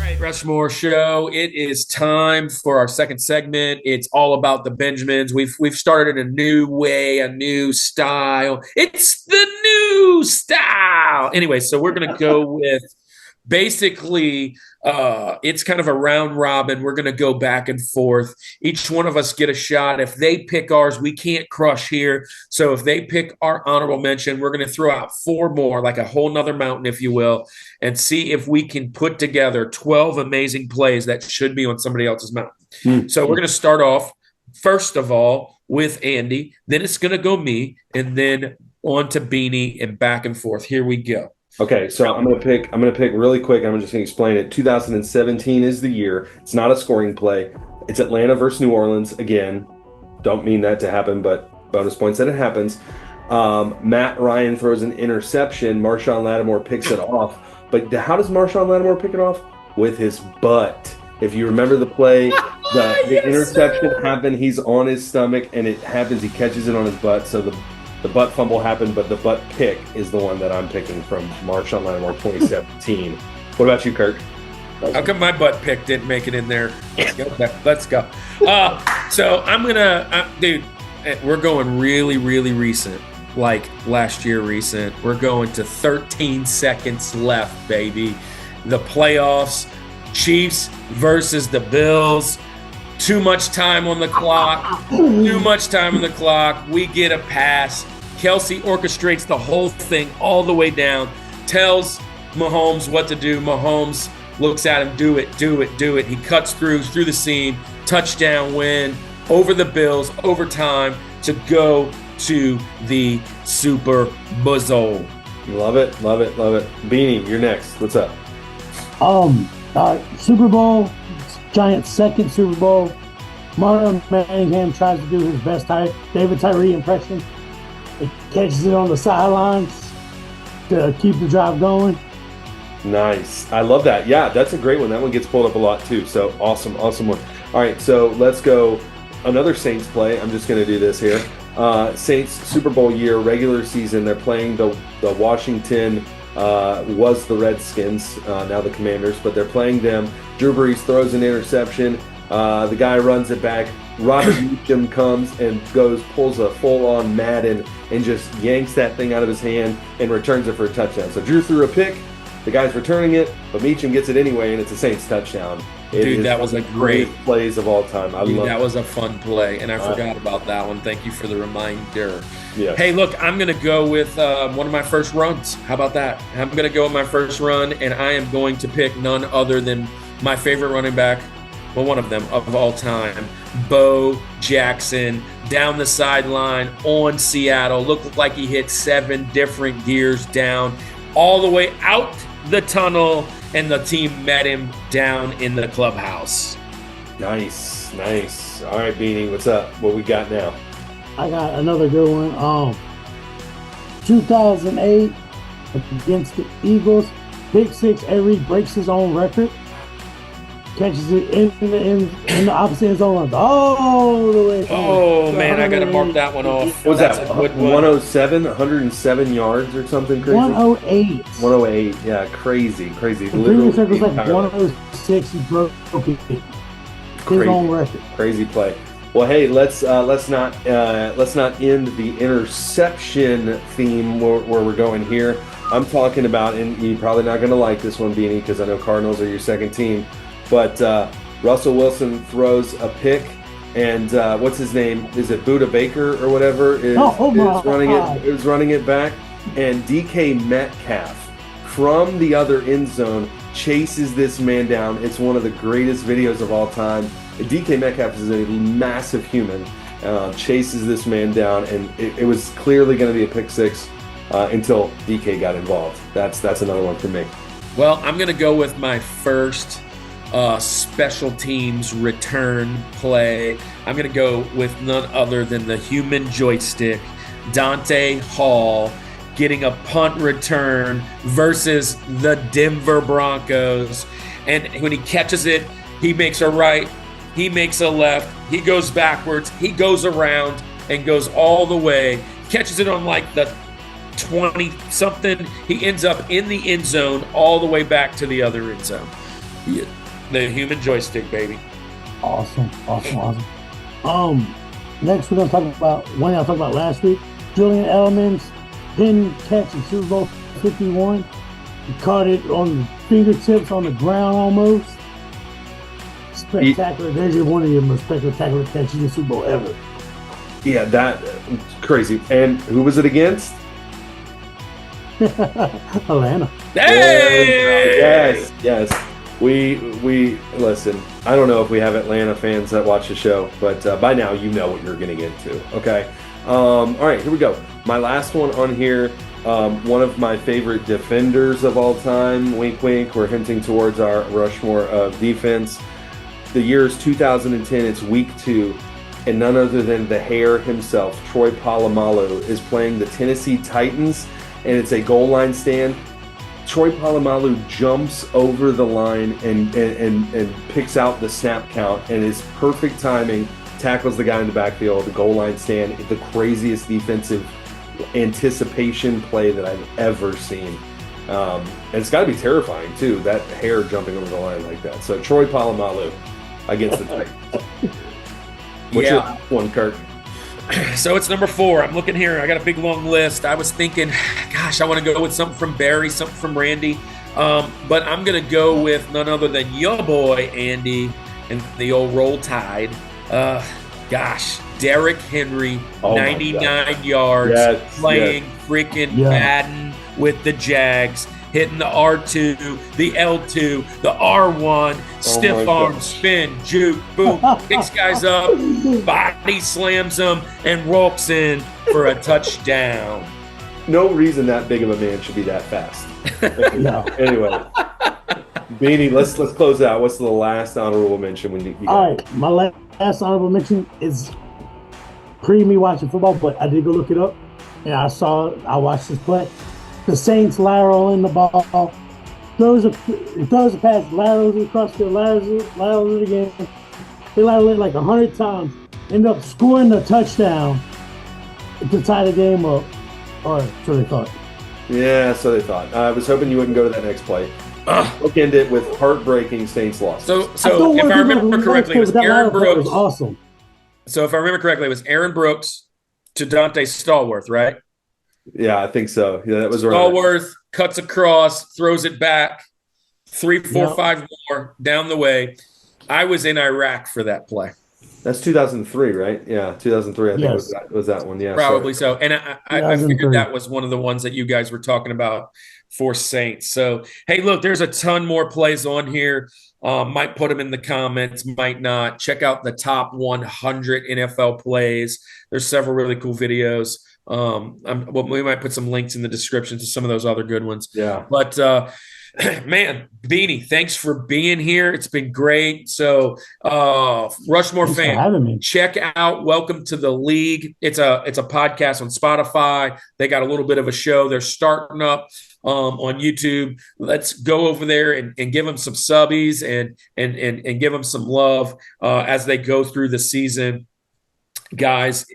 right, Rushmore Show. It is time for our second segment. It's all about the Benjamins. We've started a new way, a new style. It's the new style. Anyway, so we're gonna go with basically it's kind of a round robin. We're going to go back and forth. Each one of us get a shot. If they pick ours, we can't crush here. So if they pick our honorable mention, we're going to throw out 4 more, like a whole nother mountain, if you will, and see if we can put together 12 amazing plays that should be on somebody else's mountain. So we're going to start off, first of all, with Andy. Then it's going to go me, and then on to Beanie, and back and forth. Here we go. Okay, so I'm gonna pick really quick. I'm just gonna explain it. 2017 is the year. It's not a scoring play. It's Atlanta versus New Orleans again. Don't mean that to happen, but bonus points that it happens. Matt Ryan throws an interception. Marshawn Lattimore picks it off. But how does Marshawn Lattimore pick it off? With his butt. If you remember the play, the interception happened. He's on his stomach, and it happens. He catches it on his butt. So the butt fumble happened, but the butt pick is the one that I'm picking from Marshawn Lattimore 2017. What about you, Kirk? How come my butt pick didn't make it in there? Let's go. So I'm gonna, dude. We're going really, really recent, like last year recent. We're going to 13 seconds left, baby. The playoffs, Chiefs versus the Bills. Too much time on the clock. Too much time on the clock. We get a pass. Kelsey orchestrates the whole thing all the way down. Tells Mahomes what to do. Mahomes looks at him. Do it, do it, do it. He cuts through the seam. Touchdown win over the Bills. Overtime to go to the Super Bowl. Love it, love it, love it. Beanie, you're next. What's up? Super Bowl. Giants' second Super Bowl. Marlon Manningham tries to do his best David Tyree impression. It catches it on the sidelines to keep the drive going. Nice. I love that. Yeah, that's a great one. That one gets pulled up a lot too. So awesome one. All right, so let's go. Another Saints play. I'm just going to do this here. Saints Super Bowl year, regular season. They're playing the Washington, was the Redskins, now the Commanders, but they're playing them. Drew Brees throws an interception. The guy runs it back. Robert Meacham comes and pulls a full-on Madden and just yanks that thing out of his hand and returns it for a touchdown. So Drew threw a pick. The guy's returning it, but Meacham gets it anyway, and it's a Saints touchdown. Dude, that was a great plays of all time. That was a fun play, and I forgot about that one. Thank you for the reminder. Yes. Hey, look, I'm going to go with one of my first runs. How about that? I'm going to go with my first run, and I am going to pick none other than my favorite running back, well, one of them of all time, Bo Jackson, down the sideline on Seattle. Looked like he hit 7 different gears down, all the way out the tunnel, and the team met him down in the clubhouse. Nice. All right, Beanie, what's up? What we got now? I got another good one. 2008 against the Eagles, pick six. Avery breaks his own record, catches it in the opposite end zone, runs all the way. Oh man, I gotta mark that one off. What was that? 107 yards or something crazy? 108. 108. Yeah, crazy. The previous record was like 106. He broke it. His own record. Crazy play. Well, hey, let's not end the interception theme where we're going here. I'm talking about, and you're probably not going to like this one, Beanie, because I know Cardinals are your second team. But Russell Wilson throws a pick, and what's his name? Is it Buda Baker or whatever? Is running it back, and DK Metcalf from the other end zone chases this man down. It's one of the greatest videos of all time. DK Metcalf is a massive human, chases this man down, and it was clearly going to be a pick six until DK got involved. That's another one for me. Well, I'm going to go with my first special teams return play. I'm going to go with none other than the human joystick, Dante Hall, getting a punt return versus the Denver Broncos. And when he catches it, he makes a right He makes a left. He goes backwards. He goes around and goes all the way. Catches it on like the 20-something. He ends up in the end zone all the way back to the other end zone. Yeah. The human joystick, baby. Awesome. Next we're gonna talk about one I talked about last week. Julian Edelman's pin catch in Super Bowl 51. He caught it on the fingertips on the ground almost. Spectacular. There's one of your most spectacular catches in the Super Bowl ever. Yeah, that crazy. And who was it against? Atlanta. Hey! Yes. We listen. I don't know if we have Atlanta fans that watch the show, but by now you know what you're getting into. Okay. All right, here we go. My last one on here. One of my favorite defenders of all time. Wink, wink. We're hinting towards our Rushmore defense. The year is 2010. It's week 2. And none other than the Hare himself, Troy Polamalu, is playing the Tennessee Titans, and it's a goal line stand. Troy Polamalu jumps over the line and picks out the snap count, and his perfect timing tackles the guy in the backfield, the goal line stand. The craziest defensive anticipation play that I've ever seen. And it's got to be terrifying, too, that Hare jumping over the line like that. So Troy Polamalu against the Titans. What's your one, Kirk? So it's number 4. I'm looking here. I got a big long list. I was thinking, gosh, I want to go with something from Barry, something from Randy. But I'm going to go with none other than your boy, Andy, and the old Roll Tide. Gosh, Derrick Henry, 99 yards, playing freaking Madden with the Jags. Hitting the R2, the L2, the R1, stiff arm, spin, juke, boom, picks guys up, body slams them, and walks in for a touchdown. No reason that big of a man should be that fast. No. Anyway, Beanie, let's close out. What's the last honorable mention when you All right, my last honorable mention is pre me watching football, but I did go look it up, and I watched this play. The Saints lateral in the ball, throws a pass, laterals it across the laterals it again. They lateral it like 100 times, end up scoring the touchdown to tie the game up, or so they thought. Yeah, so they thought. I was hoping you wouldn't go to that next play. Bookend it with heartbreaking Saints loss. So if I remember correctly, it was Aaron Brooks. Was awesome. So if I remember correctly, it was Aaron Brooks to Dante Stallworth, right? Yeah, I think so. Yeah, that was right. Stallworth cuts across, throws it back, 3, 4, 5 more down the way. I was in Iraq for that play. That's 2003, right? Yeah, 2003. I think was that one. Yeah, probably so. And I figured that was one of the ones that you guys were talking about for Saints. So, hey, look, there's a ton more plays on here. Might put them in the comments, might not. Check out the top 100 NFL plays. There's several really cool videos. We might put some links in the description to some of those other good ones. Yeah. But man, Beanie, thanks for being here. It's been great. So Rushmore fan, check out Welcome to the League. It's a podcast on Spotify. They got a little bit of a show. They're starting up on YouTube. Let's go over there and give them some subbies and give them some love as they go through the season, guys.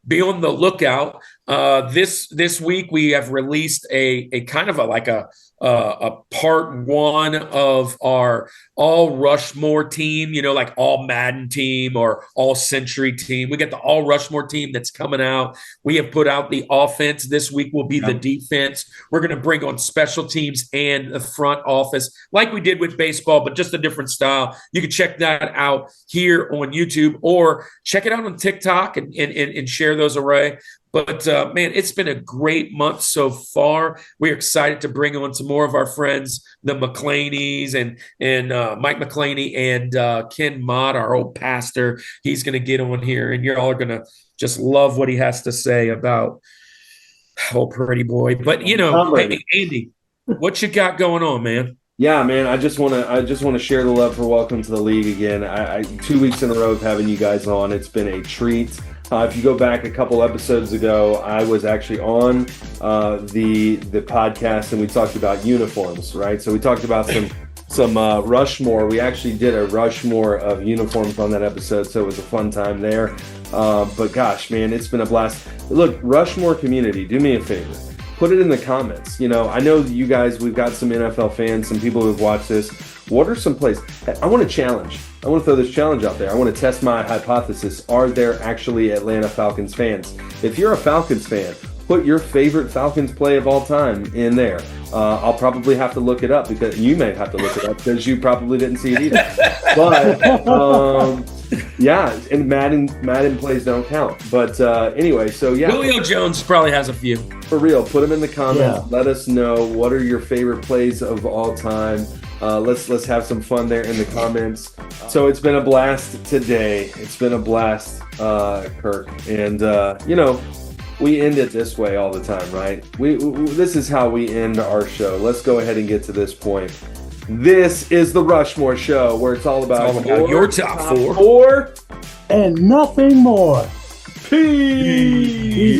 Be on the lookout. This week we have released a kind of a part 1 of our all Rushmore team, like all Madden team or all Century team. We got the all Rushmore team that's coming out. We have put out the offense. This week will be the defense. We're going to bring on special teams and the front office like we did with baseball, but just a different style. You can check that out here on YouTube or check it out on TikTok and share those array. But, man, it's been a great month so far. We're excited to bring on some more of our friends, the McLaneys and Mike McLaney and Ken Maat, our old pastor. He's going to get on here, and you're all going to just love what he has to say about pretty boy. But, hey, Andy, what you got going on, man? Yeah, man, I just want to share the love for Welcome to the League again. I 2 weeks in a row of having you guys on. It's been a treat. If you go back a couple episodes ago, I was actually on the podcast and we talked about uniforms, right? So we talked about Rushmore. We actually did a Rushmore of uniforms on that episode, so it was a fun time there. But gosh, man, it's been a blast. Look, Rushmore community, do me a favor. Put it in the comments. You know, I know you guys, we've got some NFL fans, some people who've watched this. What are some plays? I want to challenge. I want to throw this challenge out there. I want to test my hypothesis. Are there actually Atlanta Falcons fans? If you're a Falcons fan, put your favorite Falcons play of all time in there. I'll probably have to look it up because you may have to look it up because you probably didn't see it either. But yeah, and Madden plays don't count. But anyway, so yeah, Julio Jones probably has a few. For real, put them in the comments. Yeah. Let us know what are your favorite plays of all time. Let's have some fun there in the comments. So it's been a blast today. It's been a blast, Kirk, and you know, we end it this way all the time, right? This is how we end our show. Let's go ahead and get to this point. This is the Rushmore Show, where it's all about your top four and nothing more. Peace.